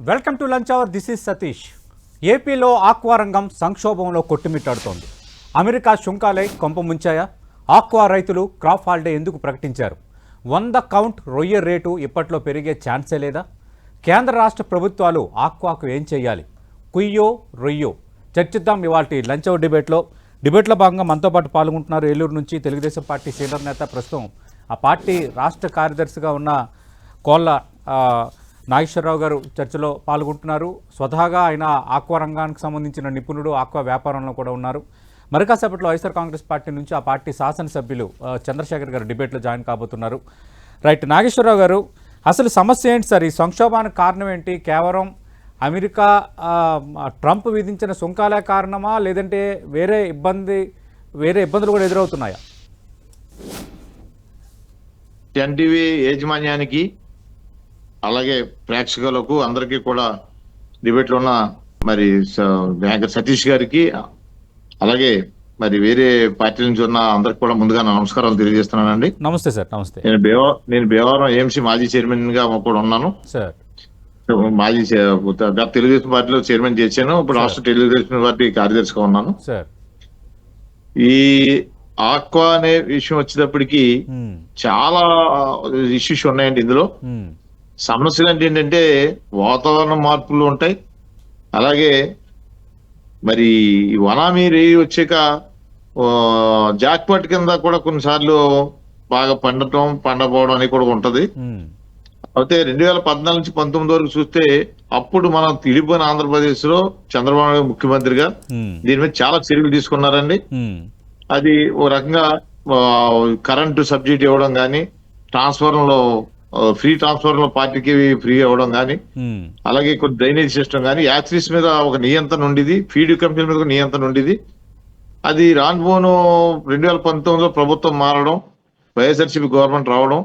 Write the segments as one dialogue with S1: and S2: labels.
S1: Welcome to lunch hour. This is Satish. ఏపీలో aqua రంగం సంక్షోభంలో కొట్టుమిట్టాడుతోంది. అమెరికా సుంకాలే కొంప ముంచాయా? ఆక్వా రైతులు క్రాప్ హాలిడే ఎందుకు ప్రకటించారు? 100 కౌంట్ రొయ్య రేటు ఇప్పట్లో పెరిగే ఛాన్సే లేదా? కేంద్ర రాష్ట్ర ప్రభుత్వాలు ఆక్వాకు ఏం చేయాలి? కుయ్యో రొయ్యో చర్చిద్దాం ఇవాల్టి లంచ్ అవర్ డిబేట్లో భాగంగా మనతో పాటు పాల్గొంటున్నారు ఏలూరు నుంచి తెలుగుదేశం పార్టీ సీనియర్ నేత, ప్రస్తుతం ఆ పార్టీ రాష్ట్ర కార్యదర్శిగా ఉన్న కోళ్ళ నాగేశ్వరరావు గారు చర్చలో పాల్గొంటున్నారు. స్వతహాగా ఆయన ఆక్వా రంగానికి సంబంధించిన నిపుణుడు, ఆక్వా వ్యాపారంలో కూడా ఉన్నారు. మరి కాసేపట్లో వైఎస్ఆర్ కాంగ్రెస్ పార్టీ నుంచి ఆ పార్టీ శాసనసభ్యులు చంద్రశేఖర్ గారు డిబేట్లో జాయిన్ కాబోతున్నారు. రైట్, నాగేశ్వరరావు గారు, అసలు సమస్య ఏంటి సార్? ఈ సంక్షోభానికి కారణం ఏంటి? కేవలం అమెరికా ట్రంప్ విధించిన సుంకాలే కారణమా, లేదంటే వేరే ఇబ్బందులు కూడా ఎదురవుతున్నాయా?
S2: ఎన్టీవీ యాజమాన్యానికి అలాగే ప్రేక్షకులకు అందరికీ కూడా డిబేట్లో ఉన్న మరి సతీష్ గారికి అలాగే మరి వేరే పార్టీ నుంచి ఉన్న అందరికి కూడా ముందుగా నమస్కారాలు తెలియజేస్తున్నానండి.
S1: నమస్తే సార్. నమస్తే.
S2: నేను భీమవరం ఏఎంసీ మాజీ చైర్మన్ గా కూడా ఉన్నాను సార్. మాజీ తెలుగుదేశం పార్టీలో చైర్మన్ చేశాను. ఇప్పుడు రాష్ట్ర తెలుగుదేశం పార్టీ కార్యదర్శిగా ఉన్నాను సార్. ఈ ఆక్వా అనే విషయం వచ్చేటప్పటికి చాలా ఇష్యూస్ ఉన్నాయండి. ఇందులో సమస్యలు ఏంటంటే వాతావరణ మార్పులు ఉంటాయి. అలాగే మరి వనామీ రేయి వచ్చాక జాక్పాట్ కింద కూడా కొన్నిసార్లు బాగా పండపోవడం అని కూడా ఉంటది. అయితే 2014 నుంచి 19 వరకు చూస్తే అప్పుడు మనం తిడిపోయిన ఆంధ్రప్రదేశ్ లో చంద్రబాబు నాయుడు ముఖ్యమంత్రిగా దీని మీద చాలా చర్యలు తీసుకున్నారండి. అది ఓ రకంగా కరెంటు సబ్సిడీ ఇవ్వడం కానీ, ఫ్రీ ట్రాన్స్ఫర్ లో పార్టీకి ఫ్రీ ఇవ్వడం కానీ, అలాగే కొన్ని డ్రైనేజ్ సిస్టమ్ కానీ, యాక్సిస్ మీద ఒక నియంత్రణ ఉండేది, ఫీడ్ కంపెనీల మీద ఒక నియంత్రణ ఉండేది. అది రానుపోను 2019లో ప్రభుత్వం మారడం, వైఎస్ఆర్సీపీ గవర్నమెంట్ రావడం,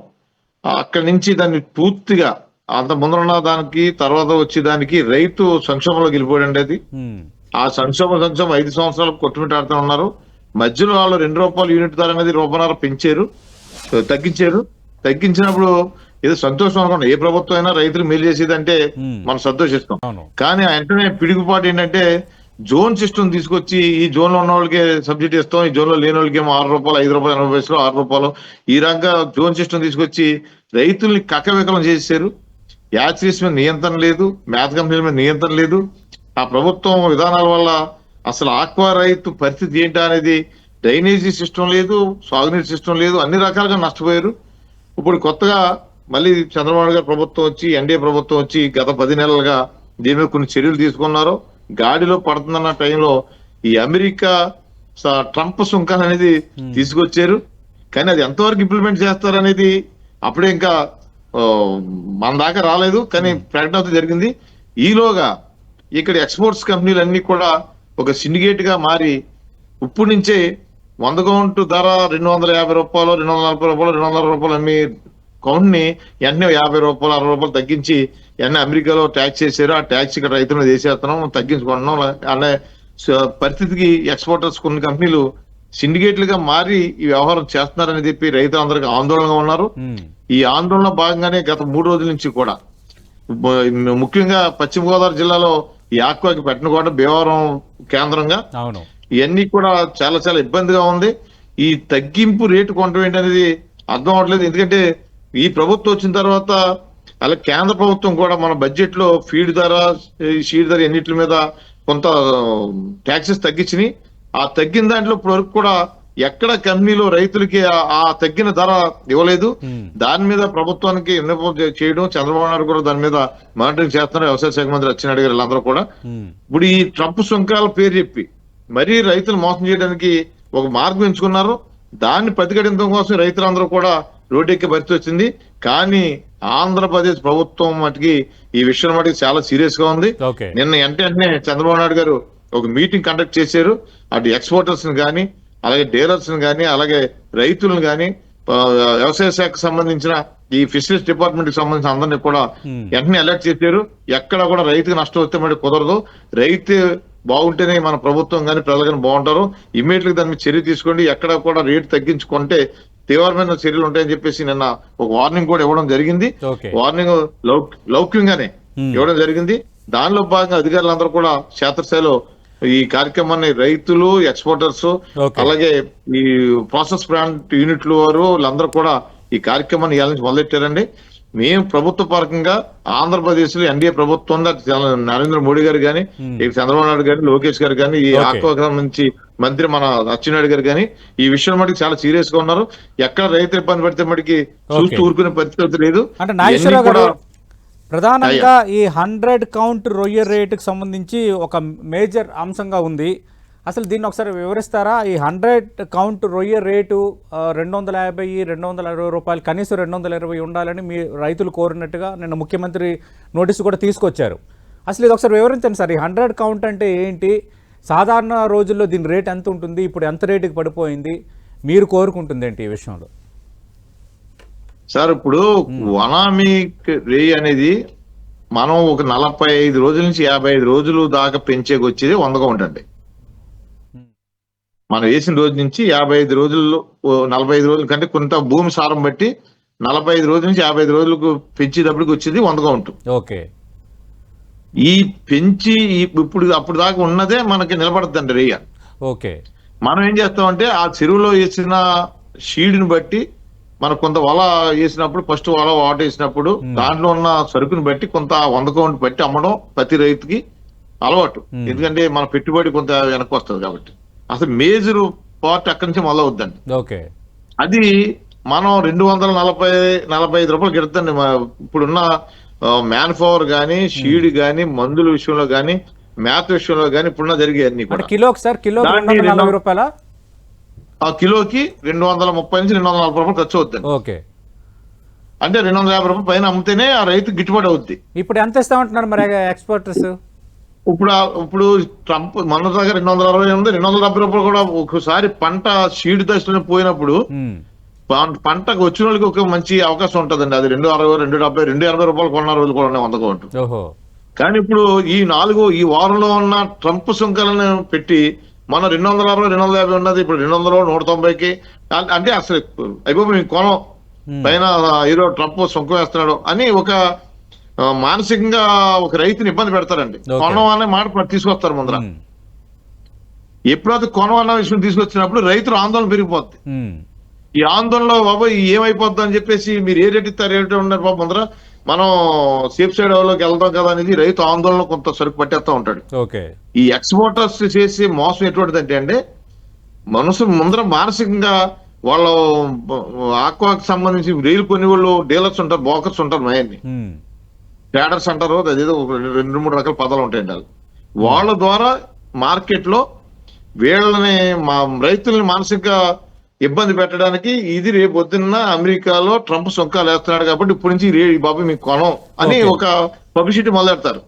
S2: అక్కడి నుంచి దాన్ని పూర్తిగా అంత ముందున్న దానికి తర్వాత వచ్చేదానికి రైతు సంక్షోభంలోకి వెళ్ళిపోయాడు. అది ఆ సంక్షోభం 5 సంవత్సరాలకు కొట్టుమిట్టాడుతూ ఉన్నారు. మధ్యలో వాళ్ళు ₹2 యూనిట్ ధర అనేది ₹1.5 తగ్గించినప్పుడు ఏదో సంతోషం అనుకోండి. ఏ ప్రభుత్వం అయినా రైతులు మేలు చేసేదంటే మనం సంతోషిస్తాం. కానీ వెంటనే పిడుగుపాటు ఏంటంటే జోన్ సిస్టమ్ తీసుకొచ్చి ఈ జోన్ లో ఉన్న వాళ్ళకి సబ్సిడీ ఇస్తాం, ఈ జోన్ లో లేని వాళ్ళకి ఏమో ₹6, ₹5, ₹80, ఈ రకంగా జోన్ సిస్టమ్ తీసుకొచ్చి రైతుల్ని కక్కవికలం చేశారు. యాక్సిస్ మీద నియంత్రణ లేదు, మేత కంపెనీల మీద నియంత్రణ లేదు. ఆ ప్రభుత్వం విధానాల వల్ల అసలు ఆక్వా రైతు పరిస్థితి ఏంటా అనేది, డ్రైనేజీ సిస్టమ్ లేదు, సాగునీటి సిస్టమ్ లేదు, అన్ని రకాలుగా నష్టపోయారు. ఇప్పుడు కొత్తగా మళ్ళీ చంద్రబాబు గారి ప్రభుత్వం వచ్చి, ఎన్డీఏ ప్రభుత్వం వచ్చి గత 10 నెలలుగా దీని మీద కొన్ని చర్యలు తీసుకున్నారు. గాడిలో పడుతుందన్న టైంలో ఈ అమెరికా ట్రంప్ సుంకాలు అనేది తీసుకొచ్చారు. కానీ అది ఎంతవరకు ఇంప్లిమెంట్ చేస్తారనేది అప్పుడే ఇంకా మన దాకా రాలేదు. కానీ ప్రకటన జరిగింది. ఈలోగా ఇక్కడ ఎక్స్పోర్ట్స్ కంపెనీలు అన్ని కూడా ఒక సిండికేట్ గా మారి ఇప్పుడు నుంచే 100 కౌంట్ ధర ₹250, ₹240, ₹260 అమ్మి కౌంట్ ని వెంటనే ₹50, ₹60 తగ్గించి వెంటనే అమెరికాలో ట్యాక్స్ చేశారు. ఆ ట్యాక్స్ ఇక్కడ రైతులను వేసేస్తున్నాం, తగ్గించుకుంటున్నాం అనే పరిస్థితికి ఎక్స్పోర్టర్స్ కొన్ని కంపెనీలు సిండికేట్లుగా మారి ఈ వ్యవహారం చేస్తున్నారని చెప్పి రైతులందరికీ ఆందోళనగా ఉన్నారు. ఈ ఆందోళన భాగంగానే గత 3 రోజుల నుంచి కూడా ముఖ్యంగా పశ్చిమ గోదావరి జిల్లాలో ఈ ఆక్వాకి పెట్టినకోట భీమవరం కేంద్రంగా ఇవన్నీ కూడా చాలా చాలా ఇబ్బందిగా ఉంది. ఈ తగ్గింపు రేటు కొనడం ఏంటనేది అర్థం అవట్లేదు. ఎందుకంటే ఈ ప్రభుత్వం వచ్చిన తర్వాత అలాగే కేంద్ర ప్రభుత్వం కూడా మన బడ్జెట్ లో ఫీడ్ ధర, షీడ్ ధర ఎన్నిటి మీద కొంత ట్యాక్సెస్ తగ్గించినాయి. ఆ తగ్గిన దాంట్లో ఇప్పటి వరకు కూడా ఎక్కడ కంపెనీలో రైతులకి ఆ తగ్గిన ధర ఇవ్వలేదు. దాని మీద ప్రభుత్వానికి విన్నపం చేయడం, చంద్రబాబు నాయుడు కూడా దాని మీద మానిటరింగ్ చేస్తున్నారు. వ్యవసాయ శాఖ మంత్రి అచ్చెన్నాయుడు గారు వీళ్ళందరూ కూడా ఇప్పుడు ఈ ట్రంప్ సుంకాల పేరు చెప్పి మరీ రైతులు మోసం చేయడానికి ఒక మార్గం ఎంచుకున్నారు. దాన్ని ప్రతిఘటించడం కోసం రైతులందరూ కూడా రోడ్డెక్కే పరిస్థితి వచ్చింది. కానీ ఆంధ్రప్రదేశ్ ప్రభుత్వం మటుకి ఈ విషయం మటుకు చాలా సీరియస్ గా ఉంది. నిన్న వెంటనే చంద్రబాబు నాయుడు గారు ఒక మీటింగ్ కండక్ట్ చేశారు. అటు ఎక్స్పోర్టర్స్ ని కానీ, అలాగే డీలర్స్ ని కానీ, అలాగే రైతులను కానీ, వ్యవసాయ శాఖకు సంబంధించిన ఈ ఫిషరీస్ డిపార్ట్మెంట్ కి సంబంధించిన అందరినీ కూడా వెంటనే అలర్ట్ చేశారు. ఎక్కడ కూడా రైతుకి నష్టం వస్తే మరి కుదరదు, రైతు బాగుంటేనే మన ప్రభుత్వం కానీ ప్రజలు కానీ బాగుంటారు. ఇమ్మీడియట్ గా దాని మీద చర్య తీసుకోండి, ఎక్కడ కూడా రేటు తగ్గించుకుంటే తీవ్రమైన చర్యలు ఉంటాయని చెప్పేసి నిన్న ఒక వార్నింగ్ కూడా ఇవ్వడం జరిగింది. వార్నింగ్ లౌక్యంగానే ఇవ్వడం జరిగింది. దానిలో భాగంగా అధికారులందరూ కూడా క్షేత్రస్థాయిలో ఈ కార్యక్రమాన్ని రైతులు, ఎక్స్పోర్టర్స్, అలాగే ఈ ప్రాసెస్ ప్లాంట్ యూనిట్లు వారు వీళ్ళందరూ కూడా ఈ కార్యక్రమాన్ని ఇవాళ నుంచి మొదలెట్టారండి. మేము ప్రభుత్వ పరంగా ఆంధ్రప్రదేశ్ లో ఎన్డీఏ ప్రభుత్వం నరేంద్ర మోడీ గారు కానీ, చంద్రబాబు నాయుడు గారు, లోకేష్ గారు కానీ, ఈ ఆక్వాగ్రం నుంచి మంత్రి మన అచ్చెన్నాయుడు గారు కానీ ఈ విషయం మటుకు చాలా సీరియస్ గా ఉన్నారు. ఎక్కడ రైతు ఇబ్బంది పడితే మటుకి చూస్తూ ఊరుకునే పరిస్థితి లేదు.
S1: ప్రధానంగా ఈ 100 కౌంట్ రొయ్య రేటుకు సంబంధించి ఒక మేజర్ అంశంగా ఉంది. అసలు దీన్ని ఒకసారి వివరిస్తారా? ఈ 100 కౌంట్ రొయ్య రేటు 250-260 రూపాయలు, కనీసం 220 ఉండాలని మీ రైతులు కోరినట్టుగా నిన్న ముఖ్యమంత్రి నోటీసు కూడా తీసుకొచ్చారు. అసలు ఇది ఒకసారి వివరించండి సార్. ఈ 100 కౌంట్ అంటే ఏంటి? సాధారణ రోజుల్లో దీని రేట్ ఎంత ఉంటుంది? ఇప్పుడు ఎంత రేటుకి పడిపోయింది? మీరు కోరుకుంటుంది ఏంటి ఈ విషయంలో?
S2: సార్, ఇప్పుడు వనామిక్ రేయి అనేది మనం ఒక 45 రోజుల నుంచి 55 రోజులు దాకా పెంచేకి వచ్చేది 100 కౌంట్ అండి. మనం వేసిన రోజు నుంచి 55 రోజుల్లో 45 రోజుల కంటే కొంత భూమి సారం బట్టి 45 రోజుల నుంచి 55 రోజులకు పెంచేటప్పటికి వచ్చేది 100 కౌంట్.
S1: ఓకే.
S2: ఈ పెంచి ఇప్పుడు అప్పుడు దాకా ఉన్నదే మనకి నిలబడద్దండి రేయ.
S1: ఓకే.
S2: మనం ఏం చేస్తామంటే ఆ చెరువులో వేసిన షీడ్ని బట్టి మనం కొంత వల వేసినప్పుడు, ఫస్ట్ వల వాటేసినప్పుడు దాంట్లో ఉన్న సరుకుని బట్టి కొంత 100 కౌంట్ బట్టి అమ్మడం ప్రతి రైతుకి అలవాటు. ఎందుకంటే మన పెట్టుబడి కొంత వెనక్కి వస్తుంది కాబట్టి. అసలు మేజర్ పార్ట్ అక్కడి నుంచి మొదలవుద్దండి.
S1: ఓకే.
S2: అది మనం 245 రూపాయలు గిడతండి. ఇప్పుడున్న మ్యాన్ పవర్ గానీ, షీడ్ గానీ, మందుల విషయంలో గానీ, మేత విషయంలో గానీ ఇప్పుడున్న జరిగే అన్ని కూడా
S1: కిలోకి సార్ కిలో 240 రూపాయల
S2: ఆ కిలోకి 230 నుంచి 240 రూపాయలు ఖర్చు అవుతుంది.
S1: ఓకే.
S2: అంటే 250 రూపాయలు పైన అమ్మితేనే ఆ రైతు గిట్టుబాటు అవుద్ది.
S1: ఇప్పుడు ఎంత ఇస్తామంటున్నారు మరి ఎక్స్పోర్టర్స్?
S2: ఇప్పుడు ట్రంప్ మన దగ్గర 260 ఉంది, 270 రూపాయలు కూడా ఒకసారి పంట షీడ్ దశలోనే పోయినప్పుడు పంటకు వచ్చిన వాళ్ళకి ఒక మంచి అవకాశం ఉంటుందండి. అది 260, 270, 280 రూపాయలు కొన్న రోజులు కూడా 100 కౌంట్. కానీ ఇప్పుడు ఈ వారంలో ఉన్న ట్రంప్ సుంకాలను పెట్టి మన 260, 250 ఉన్నది ఇప్పుడు 200, 190కి. అంటే అసలు అయిపోయి మేము కొనం పైన ఏదో ట్రంప్ సుంకం వేస్తున్నాడు అని ఒక మానసికంగా ఒక రైతుని ఇబ్బంది పెడతారండి. కొనం అనే మాట తీసుకొస్తారు ముందర. ఎప్పుడైతే కొనం అన్న విషయం తీసుకొచ్చినప్పుడు రైతులు ఆందోళన పెరిగిపోద్ది. ఈ ఆందోళనలో బాబు ఏమైపోద్ది అని చెప్పేసి మీరు ఏ రేటు ఇస్తారు, ఏ రేటు ఉన్నారు బాబు ముందర మనం సేఫ్ సైడ్ లోకి వెళ్తాం కదా అనేది రైతు ఆందోళన కొంత సరుకు పట్టేస్తా ఉంటాడు. ఈ ఎక్స్పోర్టర్స్ చేసే మోసం ఎటువంటిదంటే అండి, మనసు ముందర మానసికంగా వాళ్ళు ఆక్వాకి సంబంధించి రైలు కొన్ని వాళ్ళు డీలర్స్ ఉంటారు, బ్రోకర్స్ ఉంటారు, మయాన్ని ట్రేడర్స్ అంటారు. అదేదో 2-3 రకాల పదాలు ఉంటాయండి. వాళ్ళ ద్వారా మార్కెట్ లో వీళ్ళని రైతుల్ని మానసికంగా ఇబ్బంది పెట్టడానికి ఇది రేపు పొద్దున్న అమెరికాలో ట్రంప్ సుంకాలు వేస్తున్నాడు కాబట్టి ఇప్పటి నుంచి బాబు మీకు కొనం అని ఒక పబ్లిసిటీ మొదలెడతారు.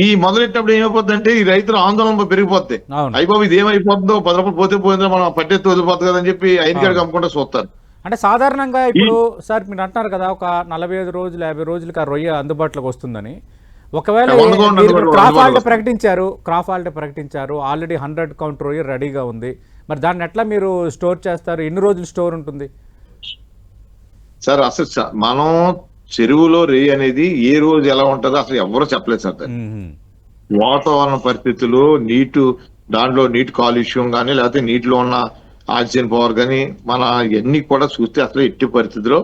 S2: ఈ మొదలెట్టినప్పుడు ఏమైపోద్ది అంటే ఈ రైతుల ఆందోళన పెరిగిపోద్ది. అయిపోయి ఇది ఏమైపోతుందో 10 రూపాయలు పోతే పోయిందో మనం పట్టెత్తి వదిలిపోతుంది కదా అని చెప్పి ఐదుగాడికి అమ్ముకుంటే చూస్తారు.
S1: అంటే సాధారణంగా ఇప్పుడు సార్ మీరు అంటున్నారు కదా ఒక 45 రోజులు 50 రోజులకి ఆ రొయ్య అందుబాటులోకి వస్తుందని. ఒకవేళ క్రాప్ హాలిడే ప్రకటించారు, ఆల్రెడీ 100 కౌంట్ రొయ్య రెడీగా ఉంది. మరి దాన్ని ఎట్లా మీరు స్టోర్ చేస్తారు? ఎన్ని రోజులు స్టోర్ ఉంటుంది
S2: సార్? అసలు మనం చెరువులో రేయి అనేది ఏ రోజు ఎలా ఉంటుందో అసలు ఎవరో చెప్పలేదు సార్. వాతావరణ పరిస్థితులు, దాంట్లో నీటి కాలుష్యం కానీ, లేకపోతే నీటిలో ఉన్న ఆక్సిజన్ పవర్ కానీ మన ఇవన్నీ కూడా చూస్తే అసలు ఎట్టి పరిస్థితిలో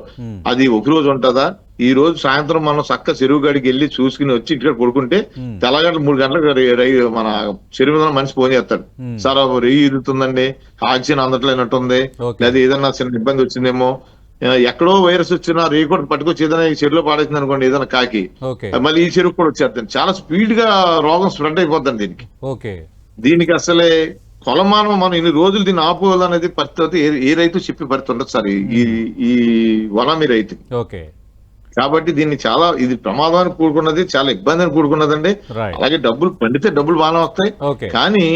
S2: అది ఒక రోజు ఉంటుందా? ఈ రోజు సాయంత్రం మనం చక్క చెరువు గడికి వెళ్ళి చూసుకుని వచ్చి ఇక్కడ పడుకుంటే తెల్లగంటలు 3 గంటలకు మన చెరువు మీద మనిషి ఫోన్ చేస్తాడు, సార్ రేయి ఇరుగుతుందండి, ఆక్సిజన్ అందట్లేనట్టుంది, లేదా ఏదన్నా చిన్న ఇబ్బంది వచ్చిందేమో, ఎక్కడో వైరస్ వచ్చినా రేయి కూడా పట్టుకొచ్చి ఏదైనా ఈ చెరువులో పాడేసింది అనుకోండి, ఏదైనా కాకి మళ్ళీ ఈ చెరువు కూడా వచ్చేస్తుంది. చాలా స్పీడ్ గా రోగం స్ప్రెడ్ అయిపోతుంది దీనికి అసలే కొలమానం మనం ఇన్ని రోజులు దీన్ని ఆపుకోవాలనేది పరిస్థితి ఏ రైతు చెప్పి పరిస్థితి ఉండదు సార్ ఈ వనామి రైతు. కాబట్టి దీన్ని ఇది ప్రమాదానికి కూడుకున్నది, చాలా ఇబ్బందిని కూడుకున్నదండి. అలాగే డబ్బులు పండితే డబ్బులు బాగానే వస్తాయి, కానీ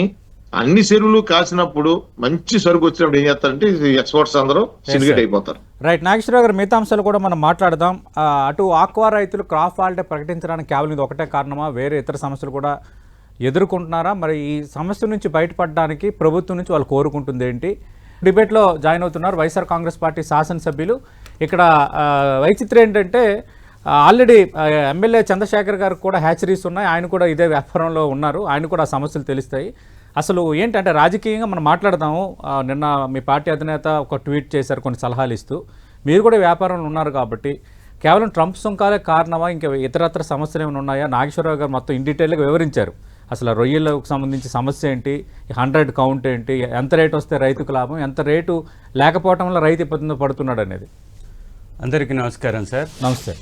S2: అన్ని చెరువులు కాసినప్పుడు మంచి సరుకు వచ్చినప్పుడు ఏం చేస్తారంటే ఎక్స్పోర్ట్స్ అందరూ సిండికేట్ అయిపోతారు.
S1: రైట్. నాగేశ్వరరావు గారు, మిగతా అంశాలు కూడా మనం మాట్లాడదాం. అటు ఆక్వా రైతులు క్రాప్ హాలిడే ప్రకటించడానికి కేవలం ఇది ఒకటే కారణమా? వేరే ఇతర సమస్యలు కూడా ఎదుర్కొంటున్నారా? మరి ఈ సమస్య నుంచి బయటపడడానికి ప్రభుత్వం నుంచి వాళ్ళు కోరుకుంటుంది ఏంటి? డిబేట్లో జాయిన్ అవుతున్నారు వైఎస్ఆర్ కాంగ్రెస్ పార్టీ శాసనసభ్యులు. ఇక్కడ వైచిత్రం ఏంటంటే ఆల్రెడీ ఎమ్మెల్యే చంద్రశేఖర్ గారు కూడా హ్యాచరీస్ ఉన్నాయి, ఆయన కూడా ఇదే వ్యాపారంలో ఉన్నారు, ఆయన కూడా ఆ సమస్యలు తెలుస్తాయి. అసలు ఏంటంటే రాజకీయంగా మనం మాట్లాడదాము. నిన్న మీ పార్టీ అధినేత ఒక ట్వీట్ చేశారు కొన్ని సలహాలు ఇస్తూ. మీరు కూడా వ్యాపారంలో ఉన్నారు కాబట్టి కేవలం ట్రంప్ సుంకాలే కారణమా, ఇంకా ఇతరత్ర సమస్యలు ఏమైనా ఉన్నాయా? నాగేశ్వరరావు గారు మొత్తం ఇన్ డీటెయిల్గా వివరించారు. అసలు రొయ్యలకు సంబంధించి సమస్య ఏంటి, 100 కౌంట్ ఏంటి, ఎంత రేటు వస్తే రైతుకు లాభం, ఎంత రేటు లేకపోవటం వల్ల రైతు ఇబ్బంది పడుతున్నాడు అనేది.
S3: అందరికీ నమస్కారం సార్.
S1: నమస్తే.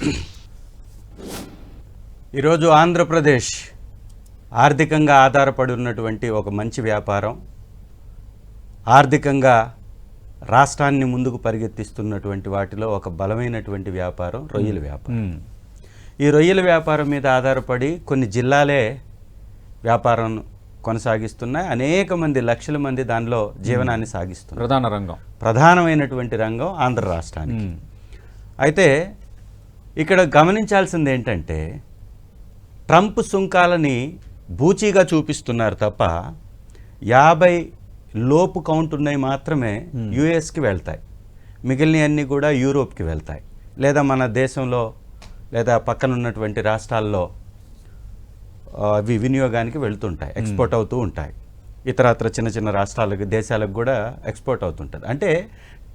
S3: ఈరోజు ఆంధ్రప్రదేశ్ ఆర్థికంగా ఆధారపడి ఉన్నటువంటి ఒక మంచి వ్యాపారం, ఆర్థికంగా రాష్ట్రాన్ని ముందుకు పరిగెత్తిస్తున్నటువంటి వాటిలో ఒక బలమైనటువంటి వ్యాపారం రొయ్యల వ్యాపారం. ఈ రొయ్యల వ్యాపారం మీద ఆధారపడి కొన్ని జిల్లాలే వ్యాపారం కొనసాగిస్తున్నాయి. అనేక మంది, లక్షల మంది దానిలో జీవనాన్ని సాగిస్తున్నారు. ప్రధానమైనటువంటి రంగం ఆంధ్ర రాష్ట్రానికి. అయితే ఇక్కడ గమనించాల్సింది ఏంటంటే ట్రంప్ సుంకాలని బూచీగా చూపిస్తున్నారు తప్ప 50 లోపు కౌంట్ ఉన్నాయి మాత్రమే యుఎస్కి వెళ్తాయి, మిగిలినవన్నీ కూడా యూరోప్కి వెళ్తాయి, లేదా మన దేశంలో లేదా పక్కన ఉన్నటువంటి రాష్ట్రాల్లో అవి వినియోగానికి వెళ్తుంటాయి, ఎక్స్పోర్ట్ అవుతూ ఉంటాయి. ఇతరత్ర చిన్న చిన్న రాష్ట్రాలకు, దేశాలకు కూడా ఎక్స్పోర్ట్ అవుతుంటుంది. అంటే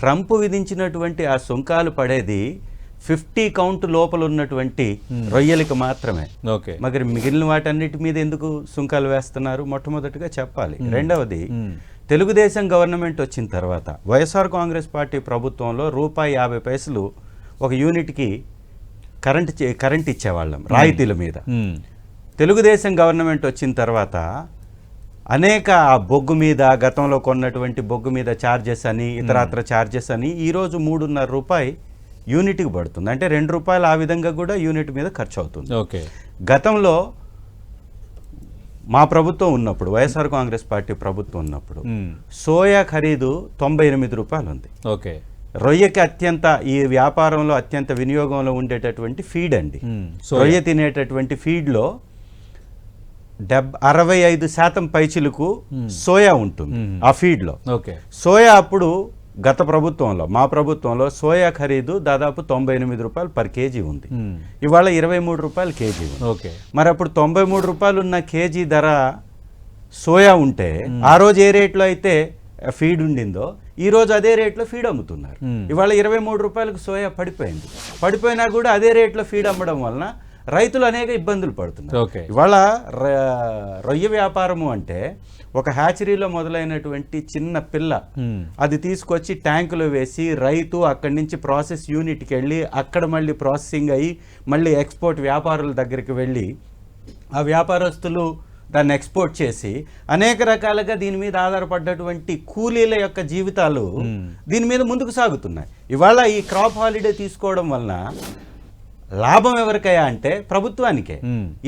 S3: ట్రంప్ విధించినటువంటి ఆ సుంకాలు పడేది 50 కౌంట్ లోపల ఉన్నటువంటి రొయ్యలకి మాత్రమే. మరి మిగిలిన వాటన్నిటి మీద ఎందుకు సుంకాలు వేస్తున్నారు? మొట్టమొదటిగా చెప్పాలి. రెండవది, తెలుగుదేశం గవర్నమెంట్ వచ్చిన తర్వాత వైఎస్ఆర్ కాంగ్రెస్ పార్టీ ప్రభుత్వంలో ₹50 ఒక యూనిట్కి కరెంట్ ఇచ్చేవాళ్ళం రాయితీల మీద. తెలుగుదేశం గవర్నమెంట్ వచ్చిన తర్వాత అనేక బొగ్గు మీద, గతంలో కొన్నటువంటి బొగ్గు మీద ఛార్జెస్ అని, ఇతరత్ర ఛార్జెస్ అని ఈరోజు ₹3.5 యూనిట్కి పడుతుంది. అంటే ₹2 ఆ విధంగా కూడా యూనిట్ మీద ఖర్చు అవుతుంది. గతంలో మా ప్రభుత్వం ఉన్నప్పుడు, వైఎస్ఆర్ కాంగ్రెస్ పార్టీ ప్రభుత్వం ఉన్నప్పుడు సోయా ఖరీదు ₹98 ఉంది. రొయ్యకి అత్యంత, ఈ వ్యాపారంలో అత్యంత వినియోగంలో ఉండేటటువంటి ఫీడ్ అండి. రొయ్య తినేటటువంటి ఫీడ్లో 65% పైచిలకు సోయా ఉంటుంది ఆ ఫీడ్లో. సోయా అప్పుడు గత ప్రభుత్వంలో, మా ప్రభుత్వంలో సోయా ఖరీదు దాదాపు ₹98 పర్ కేజీ ఉంది. ఇవాళ ₹23 కేజీ ఉంది. మరి అప్పుడు ₹93 ఉన్న కేజీ ధర సోయా ఉంటే ఆ రోజు ఏ రేట్లో అయితే ఫీడ్ ఉండిందో ఈ రోజు అదే రేట్లో ఫీడ్ అమ్ముతున్నారు. ఇవాళ ₹23 సోయా పడిపోయింది. పడిపోయినా కూడా అదే రేట్లో ఫీడ్ అమ్మడం వలన రైతులు అనేక ఇబ్బందులు పడుతున్నారు. ఇవాళ రొయ్య వ్యాపారము అంటే ఒక హ్యాచరీలో మొదలైనటువంటి చిన్న పిల్ల అది తీసుకొచ్చి ట్యాంకులో వేసి రైతు అక్కడి నుంచి ప్రాసెస్ యూనిట్కి వెళ్ళి అక్కడ మళ్ళీ ప్రాసెసింగ్ అయ్యి మళ్ళీ ఎక్స్పోర్ట్ వ్యాపారుల దగ్గరికి వెళ్ళి ఆ వ్యాపారస్తులు దాన్ని ఎక్స్పోర్ట్ చేసి అనేక రకాలుగా దీని మీద ఆధారపడ్డటువంటి కూలీల యొక్క జీవితాలు దీని మీద ముందుకు సాగుతున్నాయి. ఇవాళ ఈ క్రాప్ హాలిడే తీసుకోవడం వలన లాభం ఎవరికయ్యా అంటే ప్రభుత్వానికే.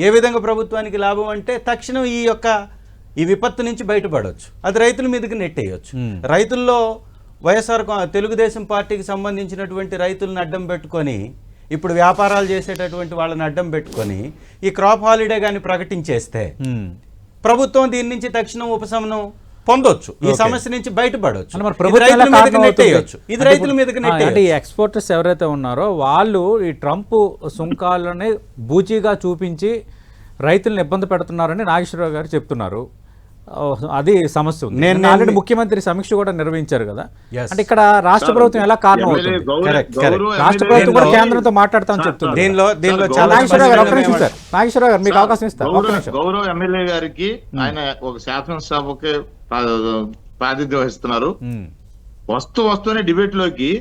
S3: ఏ విధంగా ప్రభుత్వానికి లాభం అంటే తక్షణం ఈ విపత్తు నుంచి బయటపడవచ్చు, అది రైతుల మీదకి నెట్టేయచ్చు. రైతుల్లో తెలుగుదేశం పార్టీకి సంబంధించినటువంటి రైతులను అడ్డం పెట్టుకొని, ఇప్పుడు వ్యాపారాలు చేసేటటువంటి వాళ్ళని అడ్డం పెట్టుకొని ఈ క్రాప్ హాలిడే కానీ ప్రకటించేస్తే ప్రభుత్వం దీని నుంచి తక్షణం ఉపశమనం పొందొచ్చు, ఈ సమస్య నుంచి బయటపడవచ్చు. ఇది రైతుల మీదకి నెట్టేయచ్చు.
S1: ఈ ఎక్స్పోర్టర్స్ ఎవరైతే ఉన్నారో వాళ్ళు ఈ ట్రంప్ సుంకాలని బూచీగా చూపించి రైతులను ఇబ్బంది పెడుతున్నారని నాగేశ్వరరావు గారు చెప్తున్నారు. అది సమస్య ఉంది. నేను ఆల్రెడీ ముఖ్యమంత్రి సమీక్ష కూడా నిర్వహించారు కదా. అంటే ఇక్కడ రాష్ట్ర ప్రభుత్వం ఎలా కారణం అవుతుంది? రాష్ట్ర ప్రభుత్వం కూడా కేంద్రంతో మాట్లాడతామని చెప్తుంది.
S3: దీనిలో
S1: నాగేశ్వరరావు గారు మీకు అవకాశం ఇస్తారు.
S2: గౌరవ ఎమ్మెల్యే గారికి ఆయన ఒక శాసనసభకి ప్రాతినిధ్యం వహిస్తున్నారు. వస్తూనే డిబేట్ లోకి